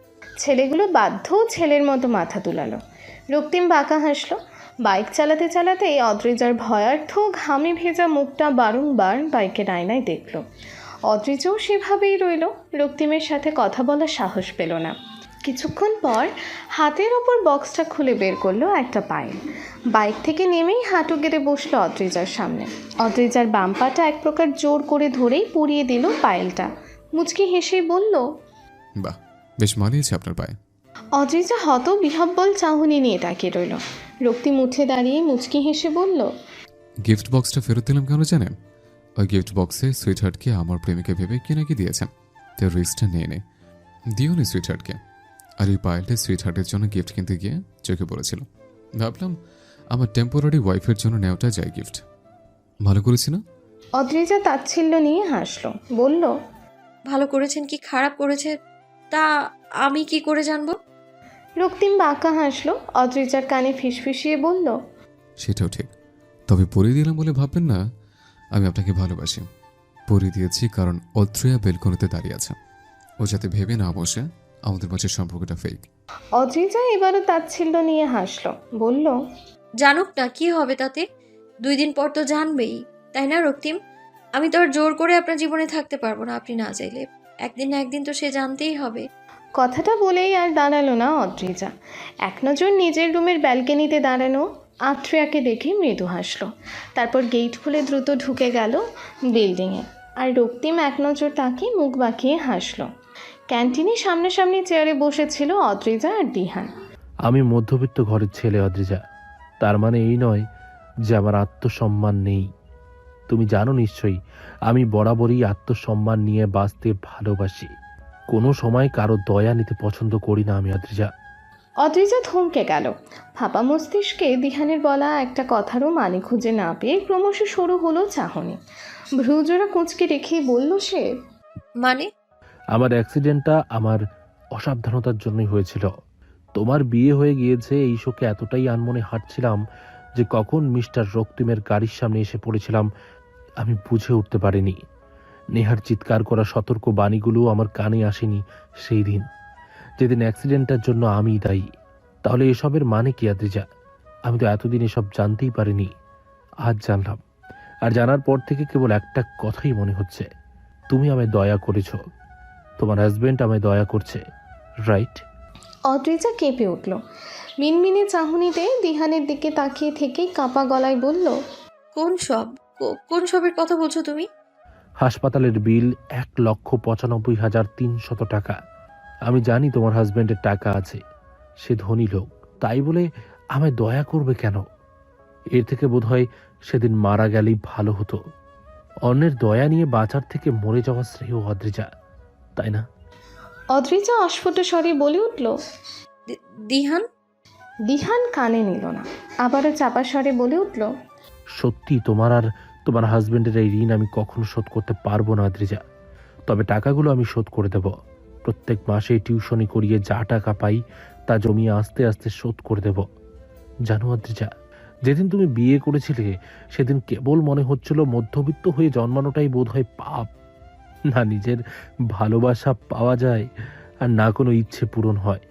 ছেলেগুলো বাধ্য ছেলের মতো মাথা তুলালো। রক্তিম বাঁকা হাসলো। বাইক চালাতে চালাতেই অদ্রিজার ভয়ার্থ ঘামে ভেজা মুখটা বারংবার বাইকের আয়নায় দেখল। অদ্রিজাও সেভাবেই রইল, রক্তিমের সাথে কথা বলার সাহস পেল না। কিছুক্ষণ পর হাতের ওপর বক্সটা খুলে বের করলো একটা পায়েল। বাইক থেকে নেমেই হাঁটু গেড়ে বসলো অদ্রিজার সামনে। অদ্রিজার বাম পাটা এক প্রকার জোর করে ধরেই পুড়িয়ে দিল পায়েলটা। মুচকি হেসেই বলল, বাহ, বেশ মানিয়েছে আপনার পায়ে। অদ্রিজা হত বিহব্বল চাহনি নিয়ে তাকিয়ে রইল। রক্তিম উঠে দাঁড়িয়ে মুচকি হেসে বলল, গিফট বক্সটা ফেরত দিলাম কেন জানেন? ওই গিফট বক্সে সুইটহার্টকে আমার প্রেমিকা ভেবে কি নাকি দিয়েছেন, তো রিস্কটা নিয়ে নে। দিও নি সুইটহার্টকে। আর এই পায়েলটা সুইটহার্টের জন্য গিফট কিনতে গিয়ে চোখে পড়েছিল। ভাবলাম আমার টেম্পোরারি ওয়াইফের জন্য নেওয়াটা যায় গিফট। ভালো করেছি না? অদ্রিজা তাচ্ছিল্য নিয়ে হাসলো, বলল, ভালো করেছেন কি খারাপ করেছে তা আমি কি করে জানবো? রক্তিম বাঁকা হাসলো। অদ্রিজার কানে ফিসফিসিয়ে বলল, সেটাও ঠিক, তবে পরিয়ে দিলাম বলে ভাববেন না আমি আপনাকে ভালোবাসি। পরিয়ে দিয়েছি কারণ অদ্রিয়া বেলকনিতে দাঁড়িয়ে আছে, ও যাতে ভেবে না বসে আমাদের মাঝে সম্পর্কটা ফেক। অদ্রিজা এবারও তাচ্ছিল্য নিয়ে হাসলো, বলল, জানুক না, কি হবে তাতে? 2 দিন পর তো জানবেই, তাই না রক্তিম? আমি তো আর জোর করে আপনার জীবনে থাকতে পারবো না আপনি না চাইলে। একদিন না একদিন তো সে জানতেই হবে। কথাটা বলেই আর দাঁড়ালো না অদ্রিজা। এক নজর নিজের রুমের ব্যালকনিতে দাঁড়ানো আত্রেয়াকে দেখে মৃদু হাসলো। তারপর গেট খুলে দ্রুত ঢুকে গেল বিল্ডিংয়ে। আর রক্তিম এক নজর তাকে মুখ বাঁকিয়ে হাসলো। ক্যান্টিনে সামনাসামনি চেয়ারে বসেছিল অদ্রিজা আর দিহান। আমি মধ্যবিত্ত ঘরের ছেলে অদ্রিজা, তার মানে এই নয় যে আমার আত্মসম্মান নেই। তুমি জানো নিশ্চয়ই আমি বরাবরই আত্মসম্মান নিয়ে বাঁচতে ভালোবাসি। কোনো সময় কারো দয়া নিতে পছন্দ করি না আমি অদ্রিজা। অদ্রিজা থমকে গেল। ফাঁপা মস্তিষ্কে দিহানের বলা একটা কথারও মানে খুঁজে না পেয়ে ক্রমশ শুরু হলো চাহনি। ভ্রুজোড়া কুঁচকে রেখেই বলল সে, মানে? আমার অ্যাক্সিডেন্টটা আমার অসাবধানতার জন্যই হয়েছিল। তোমার বিয়ে হয়ে গিয়েছে এই শোকে এতটাই আনমনে হাঁটছিলাম যে কখন মিস্টার রক্তিমের গাড়ির সামনে এসে পড়েছিলাম আমি বুঝে উঠতে পারিনি। নেহার চিৎকার করা সতর্ক বাণীগুলো আমার কানে আসেনি সেই দিন, যেদিন অ্যাক্সিডেন্টটার জন্য আমি দায়ী। তাহলে এসবের মানে কি অদ্রিজা? আমি তো এতদিন এসব জানতেই পারিনি, আজ জানলাম। আর জানার পর থেকে কেবল একটা কথাই মনে হচ্ছে, তুমি আমায় দয়া করেছ, তোমার হাজবেন্ড আমায় দয়া করছে, রাইট? অদ্রিজা কেঁপে উঠল। মিনমিনে চাহনিতে দিহানের দিকে তাকিয়ে থেকেই কাঁপা গলায় বলল, কোন সবের কথা বলছো তুমি? হাসপাতালের বিল 1,95,300 টাকা। আমি জানি তোমার হাজবেন্ডের টাকা আছে, সে ধনী লোক, তাই বলে আমায় দয়া করবে কেন? এর থেকে বোধহয় সেদিন মারা গেলেই ভালো হতো। অন্যের দয়া নিয়ে বাঁচার থেকে মরে যাওয়া শ্রেয় অদ্রিজা, তাই না? অদ্রিজা অস্ফুট স্বরে বলে উঠল। দিহান? দিহান কানে নিল না, আবারও চাপা স্বরে বলে উঠল, সত্যি তোমার আর তোমার হাজবেন্ডের এই ঋণ আমি কখনো শোধ করতে পারবো না অদ্রিজা। তবে টাকাগুলো আমি শোধ করে দেব। প্রত্যেক মাসে টিউশনি করিয়ে যা টাকা পাই তা জমিয়ে আস্তে আস্তে শোধ করে দেব। জানো অদ্রিজা, যেদিন তুমি বিয়ে করেছিলে সেদিন কেবল মনে হচ্ছিল মধ্যবিত্ত হয়ে জন্মানোটাই বোধহয় পাপ। না নিজের ভালোবাসা পাওয়া যায় আর না কোনো ইচ্ছে পূরণ হয়।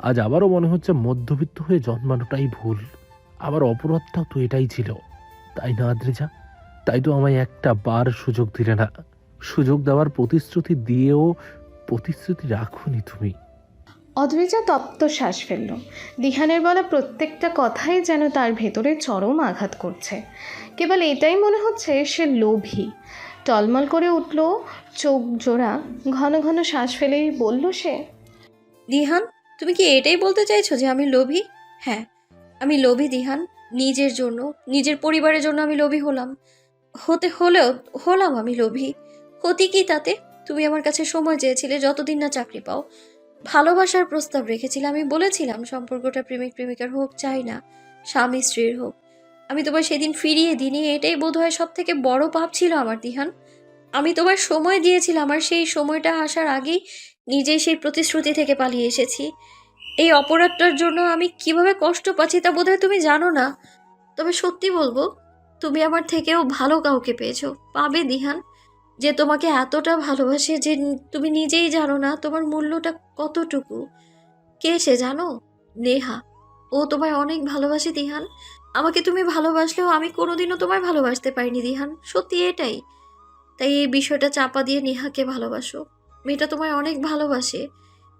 আজ আবারও মনে হচ্ছে মধ্যবিত্ত হয়ে জন্মানোটাই ভুল। আমার অপরাধটাও তো এটাই ছিল, তাই না অদ্রিজা? তাই তো আমায় একটা বার সুযোগ দিলে না। সুযোগ দেওয়ার প্রতিশ্রুতি দিয়েও প্রতিশ্রুতি রাখোনি তুমি। অদ্রিজা তপ্ত শ্বাস ফেলল। দিহানের বলা প্রত্যেকটা কথাই যেন তার ভেতরে চরম আঘাত করছে। কেবল এটাই মনে হচ্ছে সে লোভী। টলমল করে উঠল চোখ জোড়া, ঘন ঘন শ্বাস ফেলেই বলল সে, দিহান, তুমি কি এটাই বলতে চাইছো যে আমি লোভী? হ্যাঁ, আমি লোভী দিহান। নিজের জন্য, নিজের পরিবারের জন্য আমি লোভী হলাম। হলাম আমি লোভী। ক্ষতি কি তাতে? তুমি আমার কাছে সময় চেয়েছিলে যতদিন না চাকরি পাও। ভালোবাসার প্রস্তাব রেখেছিলাম। আমি বলেছিলাম সম্পর্কটা প্রেমিক প্রেমিকার হোক, চাই না স্বামী স্ত্রীর হোক। আমি তোমায় সেদিন ফিরিয়ে দিইনি, এটাই বোধহয় সব থেকে বড় পাপ ছিল আমার দিহান। আমি তোমায় সময় দিয়েছিলাম, আর সেই সময়টা আসার আগেই নিজেই সেই প্রতিশ্রুতি থেকে পালিয়ে এসেছি। এই অপরাধটার জন্য আমি কিভাবে কষ্ট পাচ্ছি তা বোধহয় তুমি জানো না। তবে সত্যি বলবো, তুমি আমার থেকেও ভালো কাউকে পেয়েছো, পাবে দিহান, যে তোমাকে এতটা ভালোবাসে যে তুমি নিজেই জানো না তোমার মূল্যটা কতটুকু। কে সে জানো? নেহা। ও তোমায় অনেক ভালোবাসে দিহান। আমাকে তুমি ভালোবাসলেও আমি কোনোদিনও তোমায় ভালোবাসতে পারিনি দিহান, সত্যি এটাই। তাই এই বিষয়টা চাপা দিয়ে নেহাকে ভালোবাসো। মেয়েটা তোমায় অনেক ভালোবাসে।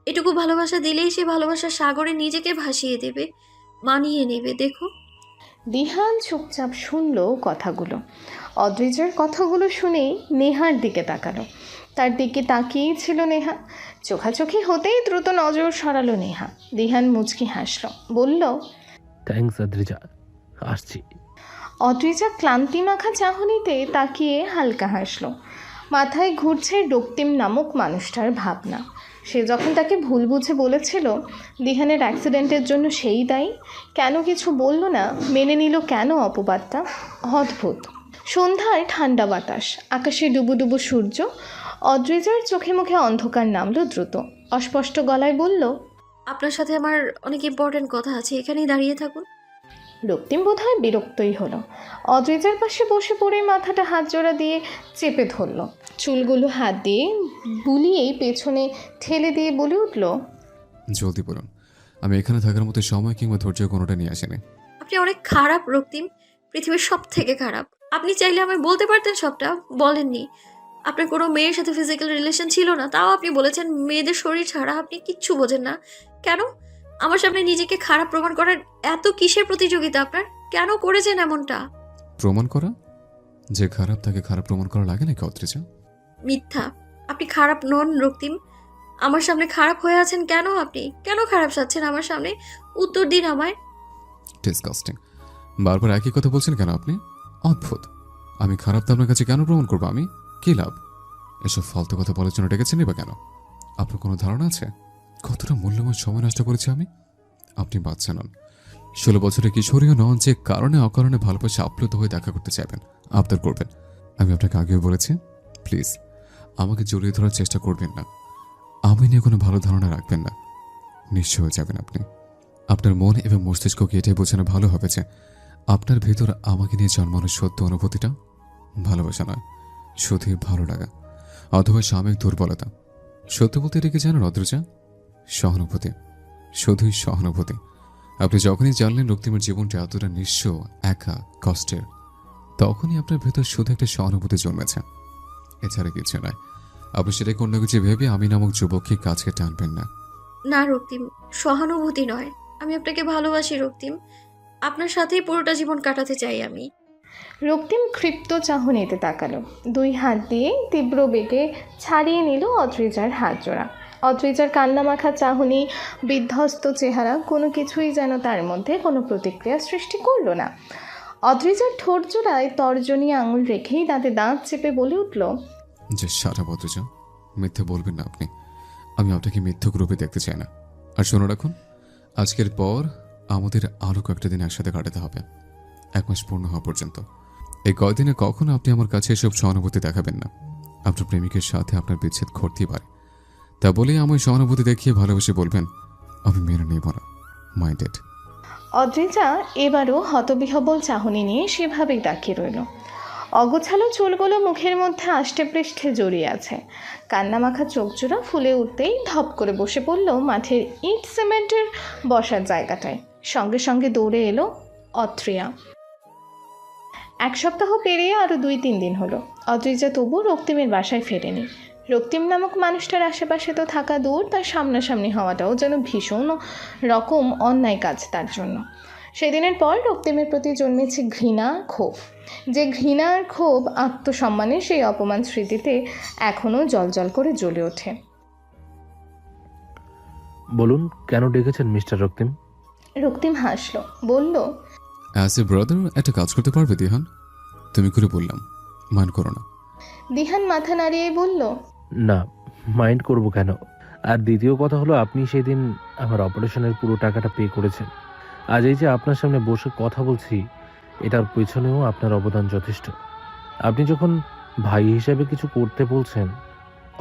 এটুকু ভালোবাসা দিলেই সে ভালোবাসার সাগরে নিজেকে ভাসিয়ে দেবে, মানিয়ে নেবে। দেখো। দিহান চুপচাপ শুনল কথাগুলো। অদ্রিজার কথাগুলো শুনেই নেহার দিকে তাকালো। তার দিকে তাকিয়েই ছিল নেহা। চোখাচোখি হতেই দ্রুত নজর সরালো নেহা। দিহান মুচকি হাসল, বলল, থ্যাঙ্কস আদ্রিজা, আসছি। অদ্রিজা ক্লান্তি মাখা চাহনিতে তাকিয়ে হালকা হাসল। মাথায় ঘুরছে রক্তিম নামক মানুষটার ভাবনা। সে যখন তাকে ভুল বুঝে বলেছিল দিহানের অ্যাক্সিডেন্টের জন্য সেই দায়ী, কেন কিছু বলল না, মেনে নিল কেন অপবাদটা? অদ্ভুত। সন্ধ্যার ঠান্ডা বাতাস, আকাশে ডুবুডুবু সূর্য। অদ্রিজার চোখে মুখে অন্ধকার নামল দ্রুত। অস্পষ্ট গলায় বলল, আপনার সাথে আমার অনেক ইম্পর্টেন্ট কথা আছে, এখানেই দাঁড়িয়ে থাকুন। রক্তিম বোধহয় বিরক্তই হলো। অদ্রিজার পাশে বসে পড়ে মাথাটা হাত জোড়া দিয়ে চেপে ধরল। চুলগুলো হাত দিয়ে বুলিয়েই পেছনে ঠেলে দিয়ে বলে উঠল, জলদি বলুন, আমি এখানে থাকার মতো সময় কিংবা ধৈর্য কোনোটা নিয়ে আসেনি। আপনি অনেক খারাপ রক্তিম, পৃথিবীর সব থেকে খারাপ। আপনি চাইলে আমায় বলতে পারতেন সবটা, বলেননি। আপনার কোনো মেয়ের সাথে ফিজিক্যাল রিলেশন ছিল না, তাও আপনি বলেছেন মেয়েদের শরীর ছাড়া আপনি কিচ্ছু বোঝেন না। কেন? আমার সামনে নিজেকে খারাপ প্রমাণ করার এত কিসের প্রতিযোগিতা আপনার? কেন করেছেন এমনটা? প্রমাণ করা? যে খারাপ তাকে খারাপ প্রমাণ করা লাগে নাকি অদ্রিজা? মিথ্যা। আপনি খারাপ নন রক্তিম। আমার সামনে খারাপ হয়ে আছেন কেন? আপনি কেন খারাপ সাচ্ছেন আমার সামনে? উত্তর দিন আমায়। ডিসকাস্টিং। বারবার একই কথা বলছেন কেন আপনি? অদ্ভুত। আমি খারাপ তো আপনার কাছে কেন প্রমাণ করবো? আমি কি লাভ? এসব ফালতু কথা বলার জন্য ডেকেছেনই বা কেন? আপনার কোনো ধারণা আছে কতটা মূল্যবান সময় নষ্ট করেছি আমি? আপনি বাচ্চা নন, 16 বছরের কিশোরীও নন যে কারণে অকারণে ভালোবাসা আপ্লুত হয়ে দেখা করতে চাইবেন, আবদার করবেন। আমি আপনাকে আগেও বলেছি, প্লিজ আমাকে জড়িয়ে ধরার চেষ্টা করবেন না। আমি নিয়ে কোনো ভালো ধারণা রাখবেন না। নিশ্চয় হয়ে যাবেন আপনি। আপনার মন এবং মস্তিষ্ককে এটাই বোঝানো ভালো হবে যে আপনার ভেতর আমাকে নিয়ে জন্মানোর সত্য অনুভূতিটা ভালোবাসা নয়, শুধুই ভালো লাগা অথবা সাময়িক দুর্বলতা। সত্যি বলতে এটা কি জানেন অদ্রিজা? সহানুভূতি, শুধুই সহানুভূতি। আপনি যখনই জানলেন রক্তিমের জীবনটা এতটা নিঃস্ব, একা, কষ্টের, তখনই আপনার ভেতর শুধু একটা সহানুভূতি জন্মেছে, এছাড়া কিছু নয়। আপনি সেটাকে অন্য কিছু ভেবে আমি নামক যুবককে কাছে টানবেন না। না রক্তিম, সহানুভূতি নয়, আমি আপনাকে ভালোবাসি রক্তিম। আপনার সাথেই পুরোটা জীবন কাটাতে চাই আমি। রক্তিম ক্ষিপ্ত চাহনিতে তাকালো। 2 হাত দিয়ে তীব্র বেগে ছাড়িয়ে নিল অদ্রিজার হাত জোড়া। অদ্রিজার কান্নামাখা চাহনি, বিধ্বস্ত চেহারা, কোনো কিছুই যেন তার মধ্যে কোনো প্রতিক্রিয়া সৃষ্টি করলো না। অদ্রিজার ঠোঁট জোড়ায় তর্জনী আঙুল রেখেই দাঁতে দাঁত চেপে বলে উঠল, যে সারা অদ্রিজা, মিথ্যে বলবেন না আপনি। আমি আপনাকে মিথ্যুক রূপে দেখতে চাই না। আর শুনে রাখুন, আজকের পর আমাদের আরও কয়েকটা দিন একসাথে কাটাতে হবে, 1 মাস পূর্ণ হওয়া পর্যন্ত। এই কয়দিনে কখনো আপনি আমার কাছে এসব সহানুভূতি দেখাবেন না। আপনার প্রেমিকের সাথে আপনার বিচ্ছেদ ঘটতেই পারে, তা বলেই আমি সহানুভূতি দেখিয়ে ভালোবেসে বলবেন আমি মেনে নেব না, মাইন্ডেড। অদ্রিজা এবারও হতবিহবল চাহনি নিয়ে সেভাবেই তাকিয়ে রইল। অগোছালো চুলগুলো মুখের মধ্যে আষ্টে পৃষ্ঠে জড়িয়ে আছে। কান্নামাখা চোখজোড়া ফুলে উঠতেই ধপ করে বসে পড়ল মাঠের ইট সিমেন্টের বসার জায়গাটায়। সঙ্গে সঙ্গে দৌড়ে এলো অত্রিয়া। 1 সপ্তাহ পেরিয়ে আরও 2-3 দিন হলো। অদ্রিজা তবু রক্তিমের বাসায় ফেরেনি। রক্তিম নামক মানুষটার আশেপাশে তো থাকা দূর, তার সামনাসামনি হওয়াটাও যেন ভীষণ রকম অন্যায় কাজ তার জন্য। সেদিনের পর রক্তিমের প্রতি জন্মেছে ঘৃণা, ক্ষোভ। যে ঘৃণার ক্ষোভ আত্মসম্মানের সেই অপমান স্মৃতিতে এখনও জলজল করে জ্বলে ওঠে। বলুন, কেন ডেকেছেন মিস্টার রক্তিম? রক্তিম হাসল, বলল, অ্যাজ এ ব্রাদার একটা কাজ করতে পারবে দিহান? তুমি করে বললাম, মাইন্ড করো না। দিহান মাথা নাড়িয়ে বলল, না, মাইন্ড করব কেন? আর দ্বিতীয় কথা হলো, আপনি সেদিন আমার অপারেশনের পুরো টাকাটা পে করেছেন। আজ এই যে আপনার সামনে বসে কথা বলছি, এটার পেছনেও আপনার অবদান যথেষ্ট। আপনি যখন ভাই হিসাবে কিছু করতে বলছেন,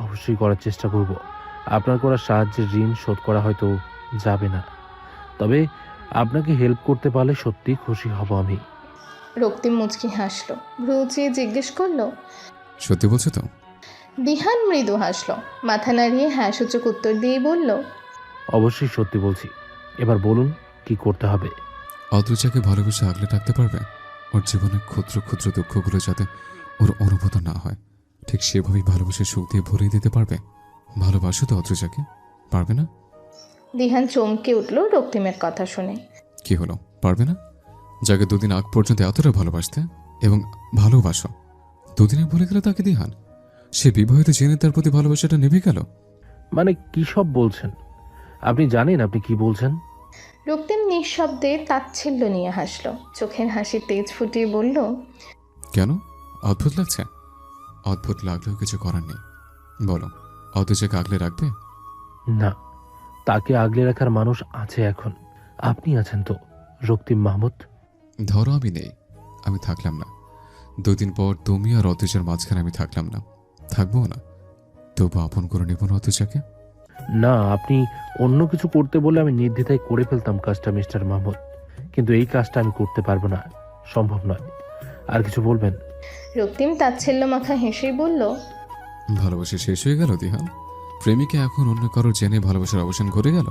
অবশ্যই করার চেষ্টা করব। আপনার করা সাহায্যের ঋণ শোধ করা হয়তো যাবে না, তবে আপনাকে হেল্প করতে পারলে সত্যিই খুশি হব আমি। রক্তিম মুচকি হাসলো, ভ্রু উঁচিয়ে জিজ্ঞেস করলো। সত্যি বলছো তো? দিহান মৃদু হাসলো, মাথা নাড়িয়ে হ্যাঁ সূচক উত্তর দিয়ে বলল, অবশ্যই সত্যি বলছি। এবার বলুন কি করতে হবে। অদ্রিজাকে ভালোবেসে আগলে রাখতে পারবে? ওর জীবনের ক্ষুদ্র ক্ষুদ্র দুঃখগুলো যাতে ওর অনুভূত না হয়, ঠিক সেভাবেই ভালোবেসে সুখ দিয়ে ভরিয়ে দিতে পারবে? ভালোবাসো তো অদ্রিজাকে? পারবে না? দিহান চমকে উঠল রক্তিমের কথা শুনে। কি হলো, পারবে না? যাকে দুদিন আগ পর্যন্ত এতটা ভালোবাসতে এবং ভালোবাসো, দুদিনে ভুলে গেল তাকে দিহান? সে বিবাহিত জেনে তার প্রতি ভালোবাসাটা নেভে গেল? মানে কি সব বলছেন? আপনি জানেন আপনি কি বলছেন? রক্তিম নিঃশব্দে তাচ্ছিল্য নিয়ে হাসলো, চোখের হাসি তেজ ফুটিয়ে বলল, কেন, অদ্ভুত লাগছে? অদ্ভুত লাগলেও কিছু করার নেই। বলো, অদ্রিজাকে আগলে রাখবে? না, তাকে আগলে রাখার মানুষ আছে এখন। আপনি আছেন তো, রক্তিম মাহমুদ। ধরো আমি নেই, আমি থাকলাম না, দুদিন পর তুমি আর অদ্রিজার মাঝখানে আমি থাকলাম না, থাকবো না, তবু আপন করে নেব না অদ্রিজাকে? না, আপনি অন্য কিছু করতে বলে আমি নির্দ্বিধায় করে ফেলতাম কাজটা মিস্টার মাহমুদ, কিন্তু এই কাজটা আমি করতে পারবো না, সম্ভব নয়। আর কিছু বলবেন? রক্তিম তাচ্ছিল্য মাখা হেসেই বলল, ভালোবাসা শেষ হয়ে গেল দিহান? প্রেমিকা এখন অন্য কারো জেনে ভালোবাসার অবসান ঘটে গেল?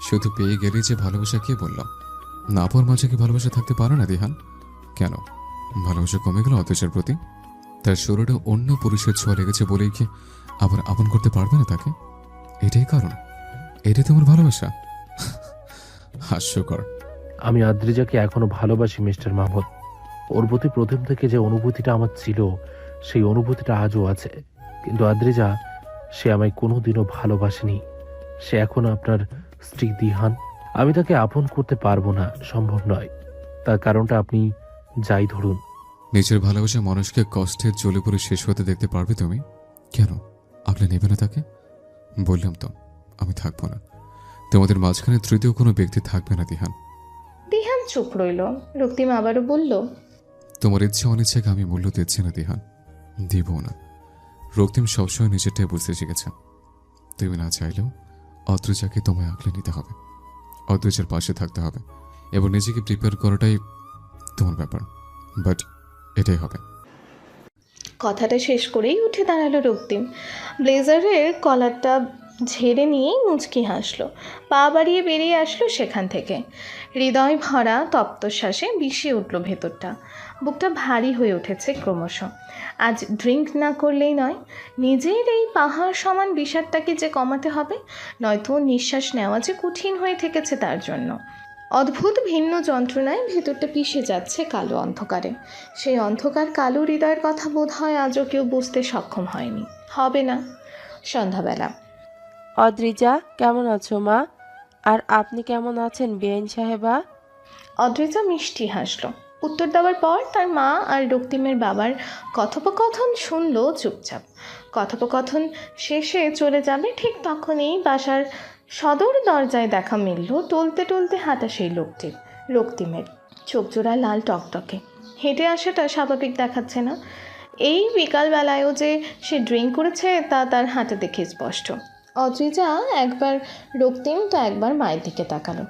শুধু পেয়ে গেলে যে ভালোবাসা কে বলল? না পর মাঝে কি ভালোবাসা থাকতে পারে না দিহান? কেন, ভালোবাসা কমে গেল অদ্রিজার প্রতি? তার শরীরে অন্য পুরুষের ছোঁয়া লেগেছে বলেই কি আবার আপন করতে পারবে না তাকে? এটাই কারণ? এটাই তোমার ভালোবাসা? হাস্যকর। আমি আদ্রিজাকে এখনো ভালোবাসি মিস্টার মাহমুদ। ওর প্রতি প্রথম থেকে যে অনুভূতিটা আমার ছিল, সেই অনুভূতিটা আজও আছে। কিন্তু আদ্রিজা, সে আমায় কোনোদিনও ভালোবাসেনি। সে এখন আপনার স্ত্রী দিহান। আমি তাকে আপন করতে পারবো না, সম্ভব নয়। তার কারণটা আপনি যাই ধরুন। নিজের ভালোবাসা মানুষকে কষ্টের জ্বলে পড়ে শেষ হতে দেখতে পারবে তুমি? কেন আগলে নেবে না তাকে? বললাম তো, আমি থাকবো না, তোমাদের মাঝখানে তৃতীয় কোনো ব্যক্তি থাকবে না দিহান। দিহান চুপ রইল। রক্তিম আবারও বলল, তোমার ইচ্ছে অনিচ্ছাকে আমি মূল্য দিচ্ছি না দিহান, দিব না। রক্তিম সবসময় নিজেরটাই বুঝতে শিখেছে। তুমি না চাইলেও অদ্রিজাকে তোমায় আগলে নিতে হবে, অদ্রিজার পাশে থাকতে হবে এবং নিজেকে প্রিপেয়ার করাটাই তোমার ব্যাপার। বাট এটাই হবে। কথাটা শেষ করেই উঠে দাঁড়ালো রক্তিম। ব্লেজারের কলারটা ঝেড়ে নিয়েই মুচকি হাসলো, পা বাড়িয়ে বেরিয়ে আসলো সেখান থেকে। হৃদয় ভরা তপ্তশ্বাসে বিষিয়ে উঠল ভেতরটা, বুকটা ভারী হয়ে উঠেছে ক্রমশ। আজ ড্রিঙ্ক না করলেই নয়, নিজের এই পাহাড় সমান বিষাদটাকে যে কমাতে হবে, নয়তো নিঃশ্বাস নেওয়া যে কঠিন হয়ে থেকেছে তার জন্য। অদ্ভুত ভিন্ন যন্ত্রণায় ভেতরটা পিষে যাচ্ছে কালো অন্ধকারে। সেই অন্ধকার কালো হৃদয়ের কথা বোধ হয় আজও কেউ বুঝতে সক্ষম হয়নি, হবে না। সন্ধ্যাবেলা। অদ্রিজা, কেমন আছো মা? আর আপনি কেমন আছেন বেআইন সাহেবা? অদ্রিজা মিষ্টি হাসলো। উত্তর দেওয়ার পর তার মা আর রক্তিমের বাবার কথোপকথন শুনলো চুপচাপ। কথোপকথন শেষে চলে যাবে ঠিক তখনই বাসার সদর দরজায় দেখা মিলল টলতে টলতে হাঁটা সেই লোকটির। রক্তিমের চোখজোড়া লাল টকটকে, হেঁটে আসাটা স্বাভাবিক দেখাচ্ছে না। এই বিকালবেলায়ও যে সে ড্রিঙ্ক করেছে তা তার হাঁটা দেখে স্পষ্ট। অদ্রিজা একবার রক্তিম তো একবার মায়ের দিকে তাকালো।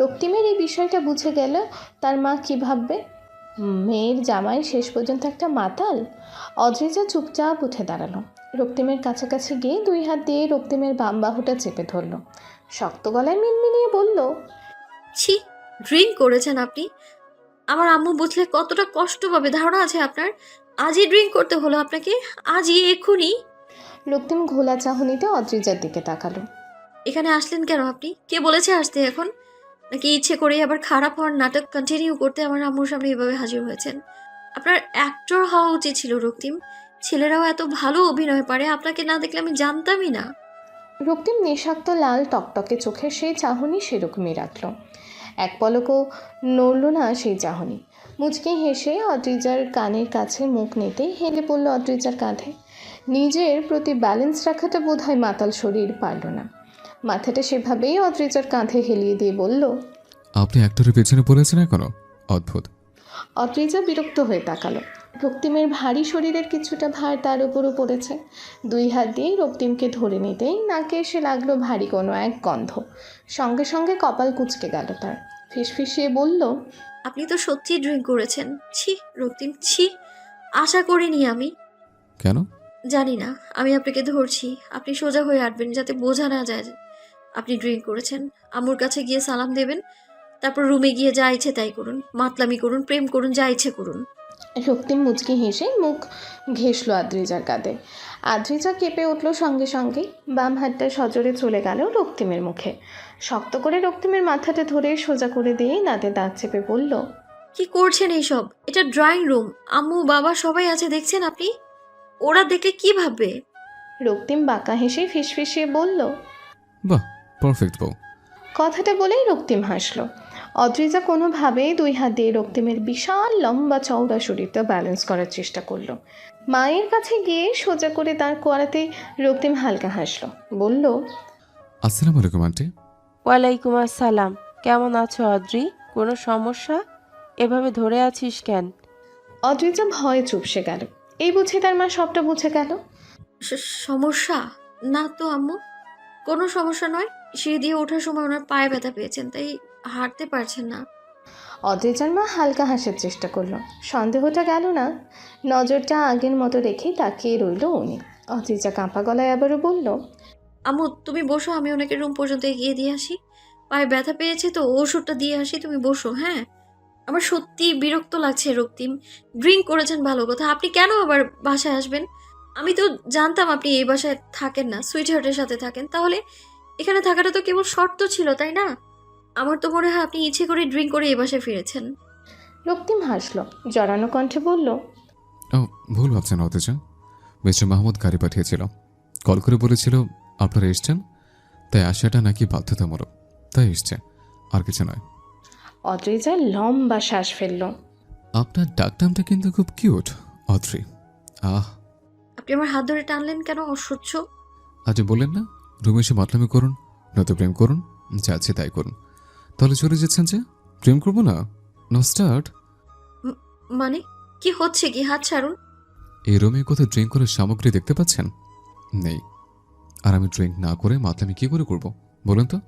রক্তিমের এই বিষয়টা বুঝে গেল তার মা কী ভাববে। মেয়ের জামাই শেষ পর্যন্ত একটা মাতাল। অদ্রিজা চুপচাপ উঠে দাঁড়ালো, রক্তিমের কাছাকাছি গিয়ে দুই হাত দিয়ে রক্তিমের বাম বাহুটা চেপে ধরল, শক্ত গলায় মিনমিনিয়ে বলল, ছি, ড্রিঙ্ক করেছেন আপনি? আমার আম্মু বুঝলে কতটা কষ্ট পাবে ধারণা আছে আপনার? আজই ড্রিঙ্ক করতে হলো আপনাকে? আজই, এক্ষুনি? রক্তিম ঘোলা চাহনিতে অদ্রিজার দিকে তাকালো। এখানে আসলেন কেন আপনি? কে বলেছে আসতে এখন? নাকি ইচ্ছে করে আবার খারাপ হওয়ার নাটক কন্টিনিউ করতে আমার আম্মুর সামনে এভাবে হাজির হয়েছেন? আপনার অ্যাক্টর হওয়া উচিত ছিল রক্তিম। ছেলেরাও এত ভালো অভিনয় পারে, আপনাকে না দেখলে আমি জানতামই না। রক্তিম নিঃশব্দ লাল টকটকে চোখের সেই চাহনি সেরকমই রাখল, এক পলকও নড়ল না সেই চাহনি। মুচকি হেসে অদ্রিজার কানের কাছে মুখ নিতেই হেলে পড়ল অদ্রিজার কাঁধে। নিজের প্রতি ব্যালেন্স রাখাটা বোধহয় মাতাল শরীর পারল না। মাথাটা সেভাবেই অদ্রিজার কাঁধে হেলিয়ে দিয়ে বলল, আপনি অ্যাক্টরের পেছনে পড়েছেন এখনো? অদ্ভুত। অদ্রিজা বিরক্ত হয়ে তাকালো। রক্তিমের ভারী শরীরের কিছুটা ভার তার উপরও পড়েছে। 2 হাত দিয়ে রক্তিমকে ধরে নিতেই নাকে এসে লাগলো ভারী কোনো এক গন্ধ। সঙ্গে সঙ্গে কপাল কুঁচকে গেল তার। ফিসফিসিয়ে বলল, আপনি তো সত্যি ড্রিঙ্ক করেছেন। ছি রক্তিম, ছি। আশা করিনি আমি। কেন? জানি না, আমি আপনাকে ধরছি। আপনি সোজা হয়ে আসবেন যাতে বোঝা না যায় যে আপনি ড্রিঙ্ক করেছেন। আম্মুর কাছে গিয়ে সালাম দেবেন, তারপর রুমে গিয়ে যা ইচ্ছে তাই করুন, মাতলামি করুন, প্রেম করুন, যা ইচ্ছে করুন। রক্তিম মুচকি হেসে মুখ ঘেঁষল আদ্রিজার কাঁধে। আদ্রিজা কেঁপে উঠল সঙ্গে সঙ্গেই। বাম হাতটা সজোরে চলে গেল রক্তিমের মুখে। শক্ত করে রক্তিমের মাথাটা ধরে সোজা করে দিয়ে দাঁতে দাঁত চেপে বলল, কি করছেন এইসব? এটা ড্রয়িং রুম, আম্মু বাবা সবাই আছে, দেখছেন আপনি? ওরা দেখলে কি ভাববে? রক্তিম বাঁকা হেসে ফিসফিসিয়ে বলল। বাহ, পারফেক্ট বউ। কথাটা বলেই রক্তিম হাসল। অদ্রিজা কোনোভাবেই 2 হাত দিয়ে রক্তিমের বিশাল লম্বা চওড়া শরীরটা ব্যালেন্স করার চেষ্টা করলো। মায়ের কাছে গিয়ে সোজা করে দাঁড় করাতে রক্তিম হালকা হাসল, বলল, আসসালামু আলাইকুম আন্টি। ওয়ালাইকুম আসসালাম। কেমন আছো অদ্রি? কোনো সমস্যা? এভাবে ধরে আছিস কেন? অদ্রিজা ভয়ে চুপসে গেল। এই বুঝে তার মা সবটা বুঝে গেল। সমস্যা না তো আম্মু, কোনো সমস্যা নয়। সিঁড়ি দিয়ে ওঠার সময় ওনার পায়ে ব্যথা পেয়েছেন, তাই হাঁটতে পারছেন না। অদ্রিজার মা হালকা হাসার চেষ্টা করলো। সন্দেহটা গেল না। নজরটা আগের মতো রেখে তাকিয়ে রইল উনি। অদ্রিজা কাঁপা গলায় আবারও বলল, আম্মু তুমি বসো, আমি ওনাকে রুম পর্যন্ত এগিয়ে দিয়ে আসি। পায়ে ব্যথা পেয়েছে তো ওষুধটা দিয়ে আসি, তুমি বসো। হ্যাঁ, আমার সত্যি বিরক্ত লাগছে রক্তিম। ড্রিঙ্ক করেছেন ভালো কথা, আপনি কেন আবার বাসায় আসবেন? আমি তো জানতাম আপনি এই বাসায় থাকেন না, সুইট হার্টের সাথে থাকেন। তাহলে এখানে থাকাটা তো কেবল শর্ত ছিল, তাই না? আমার তো মনে হয় আপনি ইচ্ছে করে ড্রিঙ্ক করে এই বাসায় ফিরেছেন। রক্তিম হাসল, জড়ানো কণ্ঠে বলল, ও, ভুল ভাবছেন অথচা। মিস্টার মাহমুদ গাড়ি পাঠিয়েছিল, কল করে বলেছিল আপনারা এসছেন, তাই আসাটা নাকি বাধ্যতামূলক, তাই এসছে, আর কিছু নয়। অদ্রিজা লম্বা শ্বাস ফেলল। আপনার ডাকনামটা কিন্তু খুব কিউট, অদ্রি। আহ, আপনি আমার হাত ধরে টানলেন কেন? অসহ্য। আজ বললেন না রুমে এসে মাতলামি করুন, নয়তো প্রেম করুন, যাচ্ছে তাই করুন। তাহলে চলে যাচ্ছেন যে প্রেম করবো না? No start. মানে কি হচ্ছে কি? হাত ছাড়ুন। এই রুমে কোথাও ড্রিঙ্ক করার সামগ্রী দেখতে পাচ্ছেন? নেই। আর আমি ড্রিঙ্ক না করে মাতলামি কি করে করব বলুন তো?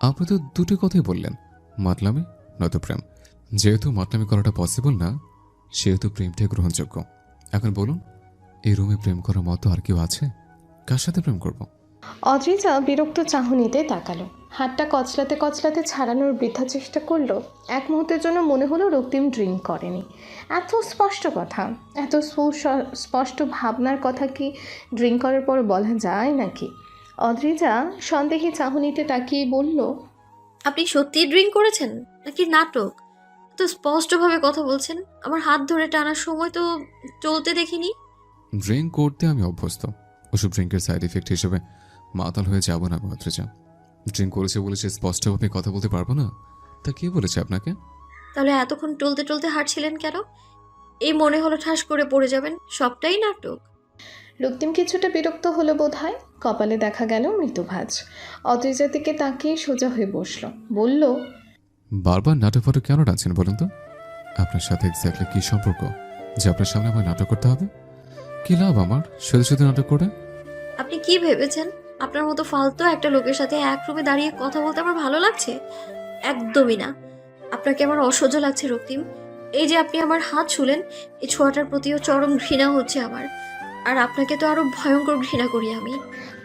আপনি তো দুটি কথাই বললেন, মাতলামি নয়তো প্রেম। যেহেতু মাতলামি করাটা পসিবল না, সেহেতু প্রেমটাই গ্রহণযোগ্য। এখন বলুন, এই রুমে প্রেম করার মতো আর কেউ আছে? কার সাথে প্রেম করব? অদ্রিজা বিরক্ত চাহনিতে তাকালো। হাতটা কচলাতে কচলাতে ছাড়ানোর বৃথা চেষ্টা করলো। এক মুহূর্তের জন্য মনে হলো রক্তিম ড্রিঙ্ক করেনি। এত স্পষ্ট কথা, এত স্পষ্ট ভাবনার কথা কি ড্রিঙ্ক করার পর বলা যায় নাকি? অদ্রিজা সন্দেহে চাহনিতে তাকিয়ে বলল, আপনি সত্যি ড্রিঙ্ক করেছেন নাকি নাটক? তো স্পষ্টভাবে কথা বলছেন। আমার হাত ধরে টানার সময় তো চলতে দেখিনি। ড্রিঙ্ক করতে আমি অভ্যস্ত। ওসব ড্রিঙ্কের সাইড এফেক্ট হিসেবে মাতাল হয়ে যাব না অদ্রিজা। ড্রিঙ্ক করেছে বলে সে স্পষ্টভাবে কথা বলতে পারবো না? তা কে বলেছে আপনাকে? তাহলে এতক্ষণ টলতে টলতে হাঁটছিলেন কেন? এই মনে হলো ঠাস করে পড়ে যাবেন, সবটাই নাটক। রক্তিম কিছুটা বিরক্ত হলো বোধহয়। কপালে দেখা গেল মৃদুভাঁজ। অদ্রিজার দিকে তাকিয়ে সোজা হয়ে বসলো, বলল, বারবার নাটক ফাটক কেন টানছেন বলুন তো? আপনার সাথে এক্স্যাক্টলি কি সম্পর্ক যে আপনার সামনে আমার নাটক করতে হবে? কি লাভ আমার শুধু শুধু নাটক করে? আপনি কি ভেবেছেন আপনার মতো ফালতু একটা লোকের সাথে এক রুমে দাঁড়িয়ে কথা বলতে আমার ভালো লাগছে? একদমই না। আপনাকে আমার অসহ্য লাগছে রক্তিম। এই যে আপনি আমার হাত ছুলেন, এই ছোঁয়াটার প্রতিও চরম ঘৃণা হচ্ছে আমার। আর আপনাকে তো আরো ভয়ঙ্কর ঘৃণা করি আমি।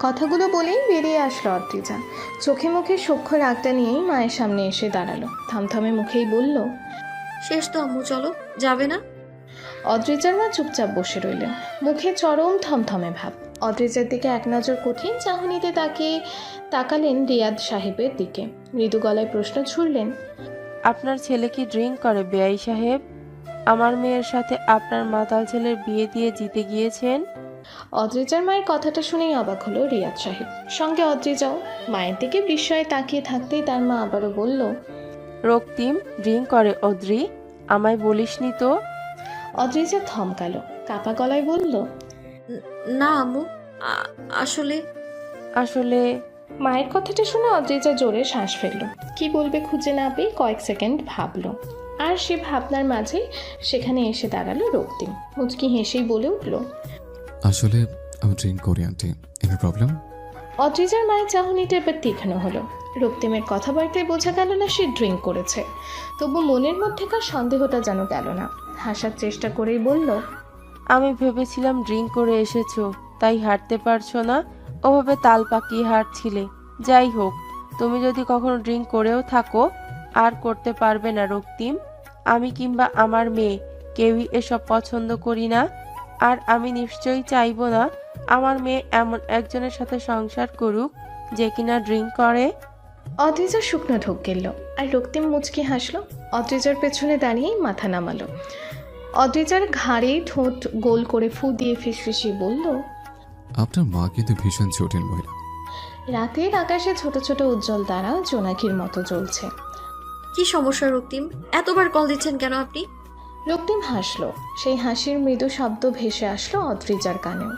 কথাগুলো বলেই বেরিয়ে আসলো অদ্রিজা। চোখে মুখে সূক্ষ্ম রাগটা নিয়েই মায়ের সামনে এসে দাঁড়ালো। থমথমে মুখেই বলল, শেষ তো আম্মু, চলো। যাবে না? অদ্রিজার মা চুপচাপ বসে রইলেন, মুখে চরম থমথমে ভাব। অদ্রিজার দিকে এক নজর কঠিন চাহনিতে তাকালেন রিয়াদ সাহেবের দিকে। মৃদু গলায় প্রশ্ন ছুড়লেন, আপনার ছেলে কি ড্রিঙ্ক করে বেআই সাহেব? আমার মেয়ের সাথে আপনার মাতাল ছেলের বিয়ে দিয়ে জিতে গিয়েছেন। অদ্রিজার মায়ের কথাটা শুনেই অবাক হলো রিয়াদ সাহেব, সঙ্গে অদ্রিজাও। মায়ের দিকে বিস্ময়ে তাকিয়ে থাকতেই তার মা আবারও বলল, রক্তিম ড্রিঙ্ক করে অদ্রি, আমায় বলিসনি তো? অদ্রিজা থমকালো, কাপা গলায় বলল, না আম্মু, আসলে আসলে মায়ের কথাটা শুনে অদ্রিজা জোরে শ্বাস ফেলল। কি বলবে খুঁজে না পেয়ে কয়েক সেকেন্ড ভাবলো, আর সে ভাবনার মাঝে সেখানে এসে দাঁড়ালো রক্তিম। মুচকি হেসেই বলে উঠল, আসলে আমি ড্রিঙ্ক করি আন্টি, এনি প্রবলেম? অদ্রিজার মায়ের চাহনিটা এবার তীক্ষ্ণ হলো। রক্তিমের কথাবার্তায় বোঝা গেল না সে ড্রিঙ্ক করেছে, তবু মনের মধ্যেকার সন্দেহটা যেন গেল না। হাসার চেষ্টা করেই বলল, আমি ভেবেছিলাম ড্রিঙ্ক করে এসেছো তাই হাঁটতে পারছো না, ওভাবে তাল পাকিয়ে হাঁটছিলে। যাই হোক, তুমি যদি কখনো ড্রিঙ্ক করেও থাকো আর করতে পারবে না রক্তিম। আমি কিংবা আমার মেয়ে কেউই এসব পছন্দ করি না, আর আমি নিশ্চয়ই চাইবো না আমার মেয়ে এমন একজনের সাথে সংসার করুক যে কিনা ড্রিঙ্ক করে। অদ্রিজা শুকনো ঢোক গেল, আর রক্তিম মুচকি হাসলো। অদ্রিজার পেছনে দাঁড়িয়েই মাথা নামালো। অদ্রিজার ঘাড়ে ঠোঁট গোল করে ফু দিয়ে ফিসফিসিয়ে বলল, আপনার মা কিন্তু ভীষণ জটিল মহিলা। রাতের আকাশে ছোট ছোট উজ্জ্বল তারা জোনাকির মতো জ্বলছে। কি সমস্যা রক্তিম? এতবার কল দিচ্ছেন কেন আপনি? রক্তিম হাসলো। সেই হাসির মৃদু শব্দ ভেসে আসলো অদ্রিজার কানেও।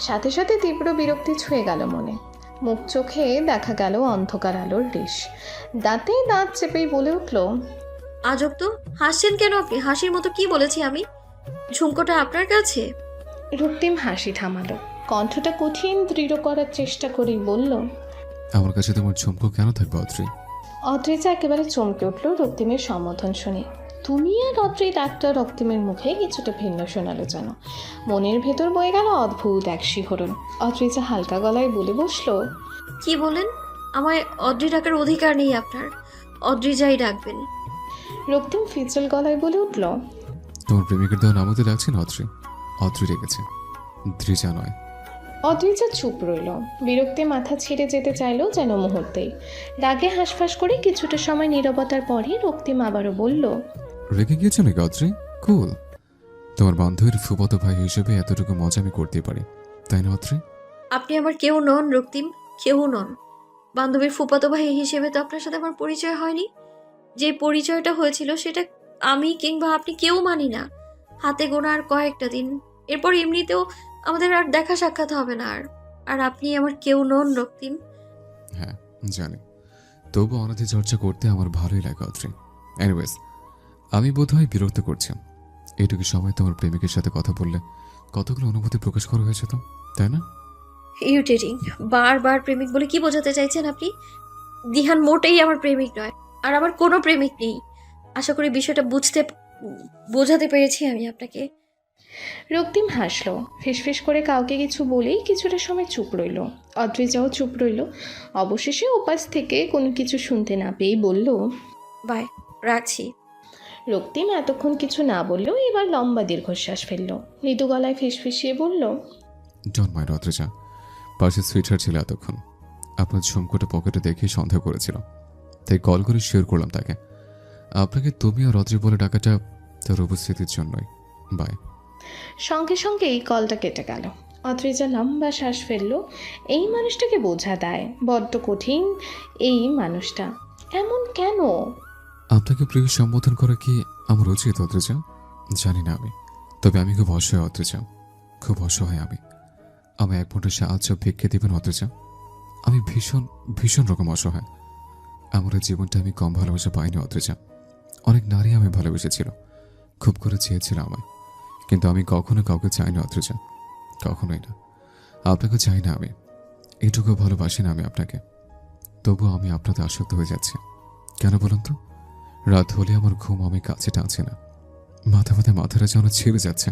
সাথে সাথে তীব্র বিরক্তি ছুঁয়ে গেল মনে। মুখ চোখে দেখা গেল অন্ধকার আলোর রেশ। দাঁতে দাঁত চেপেই বলে উঠল, আজব তো, হাসছেন কেন আপনি? হাসির মতো কি বলেছি আমি? ঝুমকোটা আপনার কাছে? রক্তিম হাসি থামালো, কণ্ঠটা কঠিন দৃঢ় করার চেষ্টা করেই বলল, আমার কাছে তোমার ঝুমকো কেন থাকবে অদ্রি? অদ্রিজা একেবারে চমকে উঠল রক্তিমের সম্বোধন শুনে। তুমি আর অদ্রিত একটা রক্তিমের মুখে কিছুটা ভিন্ন শোনালো যেন। মনের ভেতর বয়ে গেল অদ্ভুত এক শিহরণ। অদ্রিজা হালকা গলায় বলে বসলো, কি বলেন? আমায় অদ্রি ডাকার অধিকার নেই আপনার। অদ্রিজাই ডাকবেন। রক্তিম ফিচল গলায় বলে উঠল, তোমার প্রেমিকের দেওয়া নামতে ডাকছে না অদ্রি? অদ্রি রেখেছে, দ্রিজা নয়। অদ্রিজা চুপ রইল। বিরক্তি মাথা ছেড়ে যেতে চাইলো যেন মুহূর্তেই। রাগে হাঁসফাঁস করে কিছুটা সময় নীরবতার পরে রক্তিম আবারও বলল, রেখে গিয়েছো নাকি অদ্রি? কুল। তোমার বান্ধবীর ফুফাতো ভাই হিসেবে এতটুকু মজা আমি করতেই পারি, তাই না অদ্রি? আপনি আমার কেউ নন রক্তিম, কেউ নন। বান্ধবীর ফুফাতো ভাই হিসেবে তো আপনার সাথে আমার পরিচয় হয়নি। যে পরিচয়টা হয়েছিল সেটা আমি কিংবা আপনি কেউ মানি না। হাতে গোনা আর কয়েকটা দিন, এরপর এমনিতেও আমাদের আর দেখা সাক্ষাৎ হবে না। আর আপনি আমার কেউ নন রক্তিম। হ্যাঁ জানি, তবু অনাথি চর্চা করতে আমার ভালোই লাগে অদ্রি। এনিওয়েজ, আমি বোধহয় বিরক্ত করছি। এইটুকু সময় তোমার প্রেমিকের সাথে কথা বললে কতগুলো অনুভূতি প্রকাশ করা হয়েছে তো, তাই না? ইরিটেটিং। বারবার প্রেমিক বলে কি বোঝাতে চাইছেন আপনি? দিহান মোটেই আমার প্রেমিক নয়, আর আমার কোনো প্রেমিক নেই। আশা করি বিষয়টা বোঝাতে পেরেছি আমি আপনাকে। রক্তিম হাসলো। ফিসফিস করে কাউকে কিছু বলেই কিছুটা সময় চুপ রইল। অদ্রিজাও চুপ রইল। অবশেষে ওপাশ থেকে কোনো কিছু শুনতে না পেয়েই বলল, বাই, রাখছি। রক্তিম এতক্ষণ কিছু না বললেও এবার লম্বা দীর্ঘশ্বাস ফেলল। মৃদু গলায় ফিসফিসিয়ে বলল, ডোন্ট মাইন্ড অদ্রিজা, পাশে সুইটহার্ট ছিল এতক্ষণ। আপনার ঝুমকোটা পকেটে দেখে সন্দেহ করেছিল, তাই কল করে শেয়ার করলাম তাকে। আপনাকে তুমি আর অদ্রি বলে ডাকাটা তার উপস্থিতির জন্যই। বাই। সঙ্গে সঙ্গে এই কলটা কেটে গেল। অদ্রিজা লম্বা শ্বাস ফেলল। এই মানুষটাকে বোঝা দেয়, বড্ড কঠিন এই মানুষটা। এমন কেন? আপনাকে প্রিয় সম্বোধন করা কি আমার উচিত অদ্রিজা? জানি না আমি, তবে আমি খুব অসহায় অদ্রিজা, খুব অসহায় আমি। আমি এক মুঠো সাহায্য ভিক্ষে দেবেন অদ্রিজা? আমি ভীষণ ভীষণ রকম অসহায়। আমার এই জীবনটা আমি কম ভালোবাসা পাইনি অদ্রিজা। অনেক নারী আমি ভালোবেসেছিল, খুব করে চেয়েছিল আমায়, কিন্তু আমি কখনো কাউকে চাইনি অদ্রিজা, কখনোই না। আপনাকে চাই না আমি, এটুকু ভালোবাসি না আমি আপনাকে। তবুও আমি আপনাতে আসক্ত হয়ে যাচ্ছি। কেন বলুন তো? রাত হলে আমার ঘুম আমি কাছে টানছে না, মাথা মাথায় মাথাটা যেন ছেড়ে যাচ্ছে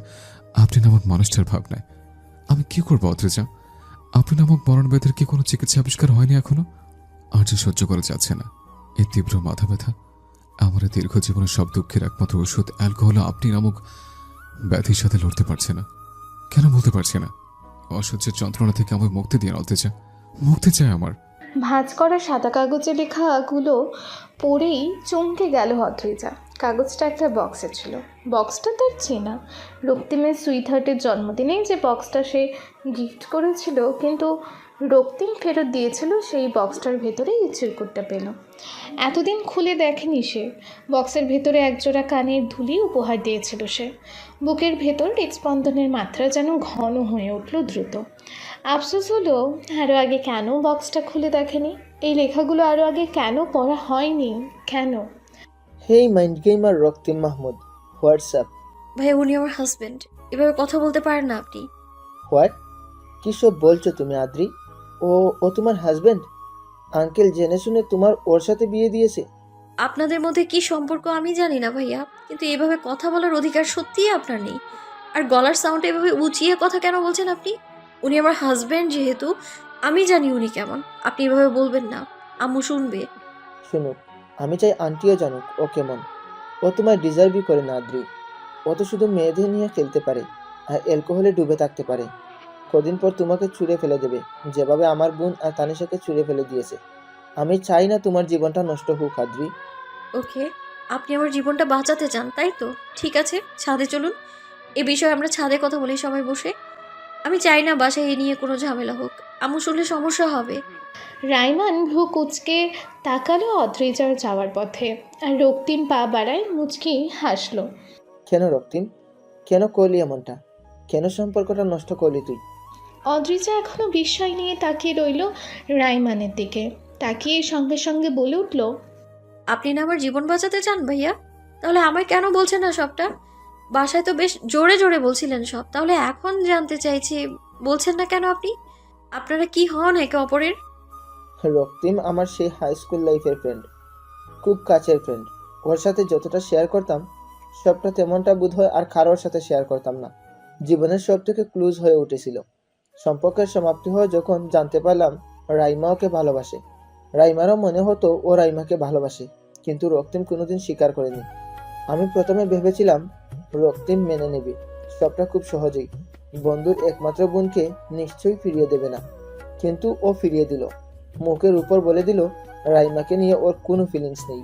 আপনি নামক মানুষটার ভাবনায়। আমি কি করবো অদ্রিজা? আপনি নামক মরণব্যাধির কি কোনো চিকিৎসা আবিষ্কার হয়নি এখনো? আর যে সহ্য করা যাচ্ছে না এই তীব্র মাথা ব্যথা। আমার এই দীর্ঘ জীবনের সব দুঃখের একমাত্র ওষুধ অ্যালকোহল আপনি নামক ব্যাধির সাথে লড়তে পারছে না। কেন বলতে পারছে না? অসহ্যের যন্ত্রণা থেকে আমার মুক্তি দিয়ে অদ্রিজা, মুক্তি চাই আমার। ভাঁজ করা সাদা কাগজে লেখাগুলো পড়েই চমকে গেল অদ্রিজা। কাগজটা একটা বক্সে ছিল। বক্সটা তার চেনা, রক্তিমের সুইটহার্টের জন্মদিনেই যে বক্সটা সে গিফট করেছিল, কিন্তু রক্তিম ফেরত দিয়েছিল সেই বক্সটার ভেতরে এই চিরকুটটা পেল। এতদিন খুলে দেখেনি সে। বক্সের ভেতরে একজোড়া কানের ধুলি উপহার দিয়েছিল সে। বুকের ভেতর হৃদস্পন্দনের মাত্রা যেন ঘন হয়ে উঠল দ্রুত। আফসোস হলো আরও আগে কেন বক্সটা খুলে দেখেনি, এই লেখাগুলো আরও আগে কেন পড়া হয়নি, কেন? হেই মাইন্ড গেমার রক্তিম মাহমুদ, হোয়াটসঅ্যাপ? ভাই উনি আমার হাজবেন্ড, এভাবে কথা বলতে পারেন না আপনি। হোয়াট? কী সব বলছো তুমি আদ্রি? ও ও তোমার হাজবেন্ড? আঙ্কেল জেনে শুনে তোমার ওর সাথে বিয়ে দিয়েছে? আপনাদের মধ্যে কি সম্পর্ক আমি জানি না ভাইয়া, কিন্তু এভাবে কথা বলার অধিকার সত্যিই আপনার নেই। আর গলার সাউন্ড এভাবে উঁচিয়ে কথা কেন বলছেন আপনি? উনি আমার হাজবেন্ড যেহেতু আমি জানি উনি কেমন, আপনি এভাবে বলবেন না, আম্মু শুনবে। শুনুক, আমি চাই আন্টিও জানুক ও কেমন। ও তোমায় ডিজার্ভই করে না আদ্রি। ও তো শুধু মেয়েদের নিয়ে খেলতে পারে আর অ্যালকোহলে ডুবে থাকতে পারে। কদিন পর তোমাকে ছুঁড়ে ফেলে দেবে, যেভাবে আমার বোন আর তানিশাকে ছুঁড়ে ফেলে দিয়েছে। আমি চাই না তোমার জীবনটা নষ্ট হোক আদ্রি। ওকে, আপনি আমার জীবনটা বাঁচাতে চান তাই তো? ঠিক আছে, ছাদে চলুন, এ বিষয়ে আমরা ছাদে কথা বলি সবাই বসে। আমি চাই না বাসায় এ নিয়ে কোনো ঝামেলা হোক, আম্মু শুনলে সমস্যা হবে। রাইমান ভ্রু কুচকে তাকালো অদ্রিজার যাওয়ার পথে, আর রক্তিম পা বাড়ায় মুচকি হাসলো। কেন রক্তিম, কেন করলি এমনটা? কেন সম্পর্কটা নষ্ট করলি তুই? অদ্রিজা এখনো বিস্ময় নিয়ে তাকিয়ে রইল রাইমানের দিকে। তাকিয়ে সঙ্গে সঙ্গে বলে উঠল, আপনি না আমার জীবন বাঁচাতে চান ভাইয়া? তাহলে আমায় কেন বলছেন না সবটা? বাসায় তো বেশ জোরে জোরে বলছিলেন সব, তাহলে এখন জানতে চাইছি বলছেন না কেন আপনি? আপনারা কি হন একে অপরের? রক্তিম আমার সেই হাই স্কুল লাইফের ফ্রেন্ড, খুব কাছের ফ্রেন্ড। ওর সাথে যতটা শেয়ার করতাম সবটা তেমনটা বোধহয় আর কারোর সাথে শেয়ার করতাম না। জীবনের সব থেকে ক্লোজ হয়ে উঠেছিল। সম্পর্কের সমাপ্তি হয়ে যখন জানতে পারলাম রাইমা ওকে ভালোবাসে, রাইমারও মনে হতো ও রাইমাকে ভালোবাসে, কিন্তু রক্তিম কোনোদিন স্বীকার করেনি। আমি প্রথমে ভেবেছিলাম রক্তিম মেনে নেবে সবটা খুব সহজেই, বন্ধুর একমাত্র বোনকে নিশ্চয়ই ফিরিয়ে দেবে না। কিন্তু ও ফিরিয়ে দিল, মুখের উপর বলে দিল রাইমাকে নিয়ে ওর কোনো ফিলিংস নেই।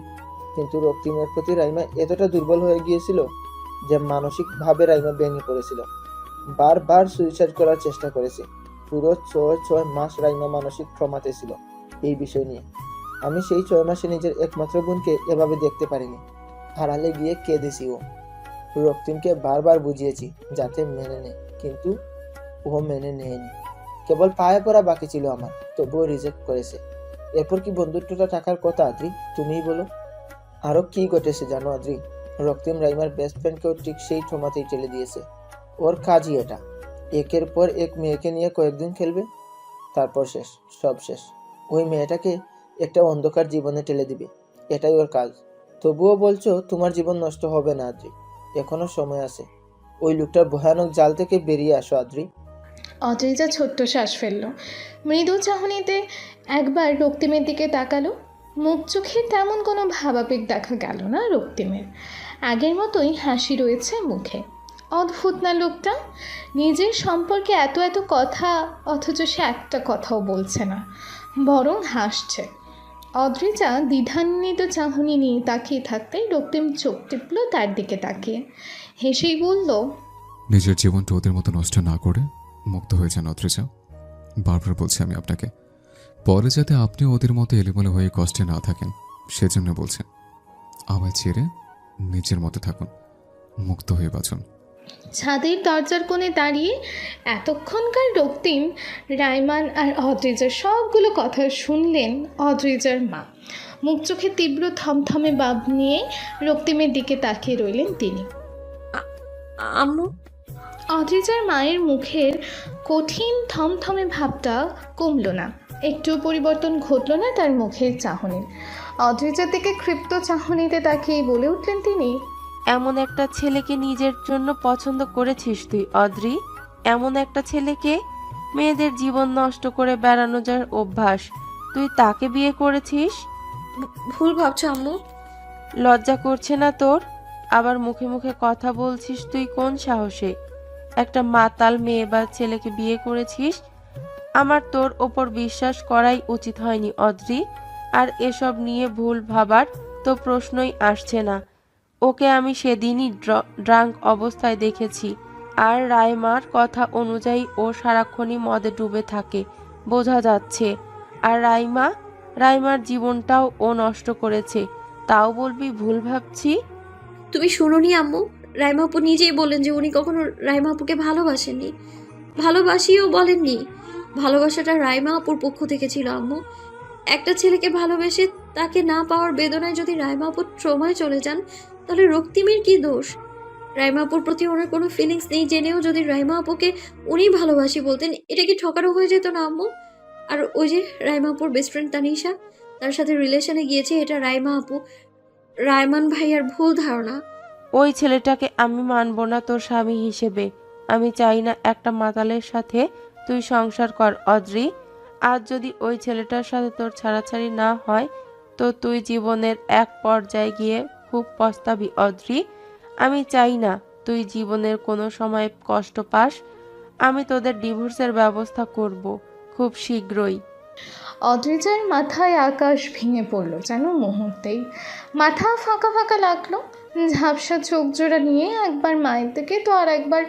কিন্তু রক্তিমের প্রতি রাইমা এতটা দুর্বল হয়ে গিয়েছিল যে মানসিকভাবে রাইমা ভেঙে পড়েছিল। বারবার সুইসাইড করার চেষ্টা করেছে। পুরো 6 মাস রাইমা মানসিক ট্রমাতে ছিল এই বিষয় নিয়ে। আমি সেই 6 মাসে নিজের একমাত্র বোনকে এভাবে দেখতে পারিনি। আড়ালে গিয়ে কেঁদেছি। ও রক্তিমকে বারবার বুঝিয়েছি যাতে মেনে নেয়, কিন্তু ও মেনে নেয়নি। কেবল পায়ে পড়া বাকি ছিল আমার, তবুও রিজেক্ট করেছে। এরপর কি বন্ধুত্বটা থাকার কথা আদ্রি, তুমিই বলো। আরো কি ঘটেছে জানো আদ্রি? রক্তিম রাইমার বেস্ট ফ্রেন্ডকেও ঠিক সেই ট্রমাতেই ঠেলে দিয়েছে। ওর কাজই এটা, একের পর এক মেয়েকে নিয়ে কয়েকদিন খেলবে, তারপর শেষ, সব শেষ। ওই মেয়েটাকে একটা অন্ধকার জীবনে ঠেলে দিবে, এটাই ওর কাজ। তবুও বলছো তোমার জীবন নষ্ট হবে না আদ্রি, এখনো সময় আছে। ওই লোকটার ভয়ানক জাল থেকে বেরিয়ে আসো আদ্রি। অদ্রিজা ছোট্ট শ্বাস ফেলল। মৃদু চাহনিতে একবার রক্তিমের দিকে তাকালো। মুখ চোখে তেমন কোনো ভাবাবেগ দেখা গেল না রক্তিমের। আগের মতোই হাসি রয়েছে মুখে। অদ্ভুত না লোকটা, নিজের সম্পর্কে এত এত কথা, অথচ সে একটা কথাও বলছে না, বরং হাসছে। অদ্রিজা দ্বিধান্বিত চাহনি নিয়ে তাকিয়ে থাকতে রক্তিম চোখ টিপল তার দিকে তাকিয়ে, হেসেই বলল, নিজের জীবনটা ওদের মতো নষ্ট না করে মুক্ত হয়ে যান অদ্রিজা। বারবার বলছি আমি আপনাকে, পরে যাতে আপনি ওদের মতো এলোমেলো হয়ে কষ্টে না থাকেন সেজন্য বলছেন। আমায় ছেড়ে নিজের মতো থাকুন, মুক্ত হয়ে বাঁচুন। ছাদের দরজার কোণে দাঁড়িয়ে এতক্ষণকার রক্তিম, রাইমান আর অদ্রিজার সবগুলো কথা শুনলেন অদ্রিজার মা। মুখ চোখে তীব্র থমথমে ভাব নিয়ে রক্তিমের দিকে তাকিয়ে রইলেন তিনি। আম্মু? অদ্রিজার মায়ের মুখের কঠিন থমথমে ভাবটা কমল না, একটু পরিবর্তন ঘটল না তার মুখের চাহনির। অদ্রিজার দিকে ক্ষিপ্ত চাহনিতে তাকিয়ে বলে উঠলেন তিনি, এমন একটা ছেলেকে নিজের জন্য পছন্দ করেছিস তুই অদ্রি? এমন একটা ছেলেকে, মেয়েদের জীবন নষ্ট করে বেড়ানো যার অভ্যাস, তুই তাকে বিয়ে করেছিস? ভুল ভাবছো আম্মু। লজ্জা করছে না তোর? আবার মুখে মুখে কথা বলছিস তুই কোন সাহসে? একটা মাতাল মেয়ে বা ছেলেকে বিয়ে করেছিস? আমার তোর ওপর বিশ্বাস করাই উচিত হয়নি অদ্রি। আর এসব নিয়ে ভুল ভাবার তো প্রশ্নই আসছে না। ওকে আমি সেদিনই ড্রাঙ্ক অবস্থায় দেখেছি, আর রাইমার কথা অনুযায়ী ও সারাক্ষণই মদে ডুবে থাকে। বোঝা যাচ্ছে। আর রাইমার জীবনটাও ও নষ্ট করেছে, তাও বলবি ভুল ভাবছি? তুমি শুনোনি আম্মু? রাইমা আপু নিজেই বললেন যে উনি কখনো রাইমা আপুকে ভালোবাসেননি, ভালোবাসিও বলেননি। ভালোবাসাটা রাইমা আপুর পক্ষ থেকে ছিল আম্মু। একটা ছেলেকে ভালোবেসে তাকে না পাওয়ার বেদনায় যদি রাইমা আপুর ট্রমায় চলে যান, তাহলে রক্তিমের কি দোষ? রাইমা আপুর প্রতি ওনার কোনো ফিলিংস নেই জেনেও যদি রাইমা আপুকে উনি ভালোবাসি বলতেন, এটা কি ঠকানো হয়ে যেত না আম্মু? আর ওই যে রাইমা আপুর বেস্ট ফ্রেন্ড তানিশা, তার সাথে রিলেশনে গিয়েছে, এটা রাইমা আপু রায়মান ভাইয়ার ভুল ধারণা। ওই ছেলেটাকে আমি মানব না তোর স্বামী হিসেবে। আমি চাই না একটা মাতালের সাথে তুই সংসার কর অদ্রি। আজ যদি ওই ছেলেটার সাথে তোর ছাড়াছাড়ি না হয়, তো তুই জীবনের এক পর্যায়ে গিয়ে খুব পস্তাবি অদ্রি। আমি চাই না তুই জীবনের কোনো সময় কষ্ট পাস। আমি তোদের ডিভোর্সের ব্যবস্থা করব খুব শীঘ্রই। অদ্রিজার মাথায় আকাশ ভেঙে পড়ল যেন মুহূর্তেই। মাথা ফাঁকা ফাঁকা লাগলো। ঝাপসা চোখ জোড়া নিয়ে একবার মায়ের দিকে তো আর একবার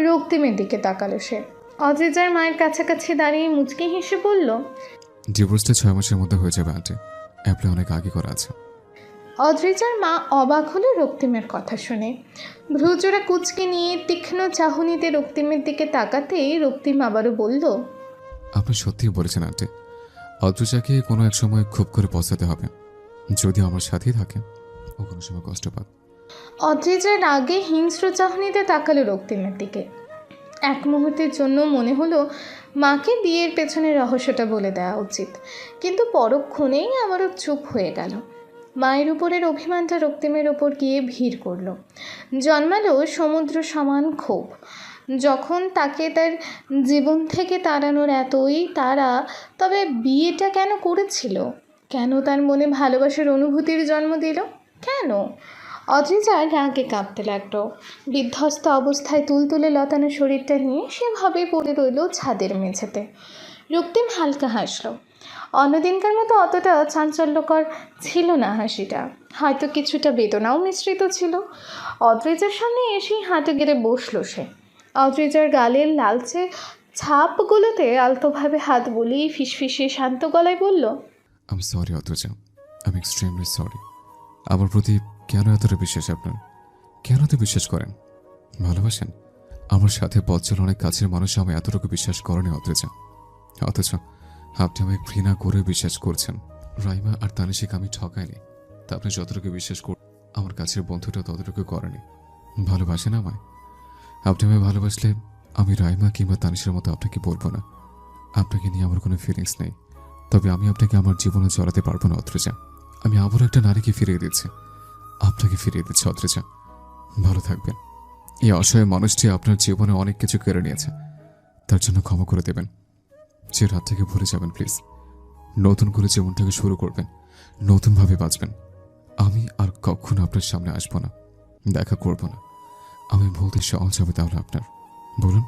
রক্তিমের দিকে তাকালো সে। অদ্রিজার মায়ের কাছাকাছি দাঁড়িয়ে মুচকি হেসে বলল, ডিভোর্সটা 6 মাসের মধ্যে হয়ে যাবে আন্টি, অ্যাপ্লাই অনেক আগে করা আছে। অদ্রিজার মা অবাক হলো রক্তিমের কথা শুনে। ভ্রুজোড়া কুচকে নিয়ে তীক্ষ্ণ চাহনিতে রক্তিমের দিকে তাকাতেই রক্তিম আবারও বলল, আপনি সত্যিই বলেছেন আন্টি, অদ্রিজাকে কোনো এক সময় খুব করে পৌঁছাতে হবে। যদি আমার সাথেই থাকে, ও কোনো সময় কষ্ট পাক। অদ্রিজার আগে হিংস্র চাহনিতে তাকালো রক্তিমের দিকে। এক মুহূর্তের জন্য মনে হলো মাকে বিয়ের পেছনের রহস্যটা বলে দেওয়া উচিত, কিন্তু পরক্ষণেই আবারও চুপ হয়ে গেল। মায়ের উপরের অভিমানটা রক্তিমের ওপর গিয়ে ভিড় করলো। জন্মালো সমুদ্র সমান ক্ষোভ। যখন তাকে তার জীবন থেকে তাড়ানোর এতই তাড়া, তবে বিয়েটা কেন করেছিল? কেন তার মনে ভালোবাসার অনুভূতির জন্ম দিল? কেন? অদ্রিজার রাগে কাঁপতে লাগলো। বিধ্বস্ত অবস্থায় তুলতুলে লতানো শরীরটা নিয়ে সেভাবেই পড়ে রইল ছাদের মেঝেতে। রক্তিম হালকা হাসল। অন্যদিনকার মতো অতটা চাঞ্চল্যকর ছিল না হাসিটা, হয়তো কিছুটা বেদনাও মিশ্রিত ছিল। অদ্রিজার সামনে এসেই হাঁটু গেড়ে বসল সে। অদ্রিজার গালের লালচে ছাপগুলোতে আলতোভাবে হাত বুলিয়ে ফিসফিসে শান্ত গলায় বলল, আমি সরি অদ্রিজা, আমি এক্সট্রিমলি সরি। আমার প্রতি কেন এতটা বিশ্বাস আপনার? কেন তো বিশ্বাস করেন? ভালোবাসেন? আমার সাথে পথ চলা অনেক কাছের মানুষ আমি এতটুকু বিশ্বাস করেনি অদ্রিজা, অথচ আপনি আমায় ঘৃণা করে বিশ্বাস করছেন। রাইমা আর তানিশিকে আমি ঠকাইনি, তা আপনি যতটুকু বিশ্বাস কর, আমার কাছের বন্ধুটা ততটুকু করেনি। ভালোবাসেন আমায়? আপনি আমায় ভালোবাসলে আমি রাইমা কিংবা তানিশের মতো আপনাকে বলবো না। আপনাকে নিয়ে আমার কোনো ফিলিংস নেই, তবে আমি আপনাকে আমার জীবনে জড়াতে পারবো না অদ্রিজা। আমি আবার একটা নারীকে ফিরিয়ে দিচ্ছি, আপনাকে ফিরিয়ে দিচ্ছি অদ্রিজা। ভালো থাকবেন। এই অসহায় মানুষটি আপনার জীবনে অনেক কিছু কেড়ে নিয়েছে, তার জন্য ক্ষমা করে দেবেন। যে রাত থেকে ভুলে যাবেন প্লিজ। নতুন করে জীবনটাকে শুরু করবেন, নতুনভাবে বাঁচবেন। আমি আর কখনো আপনার সামনে আসবো না, দেখা করব না। আমি বলতে সহজ হবে তাহলে আপনার, বলুন।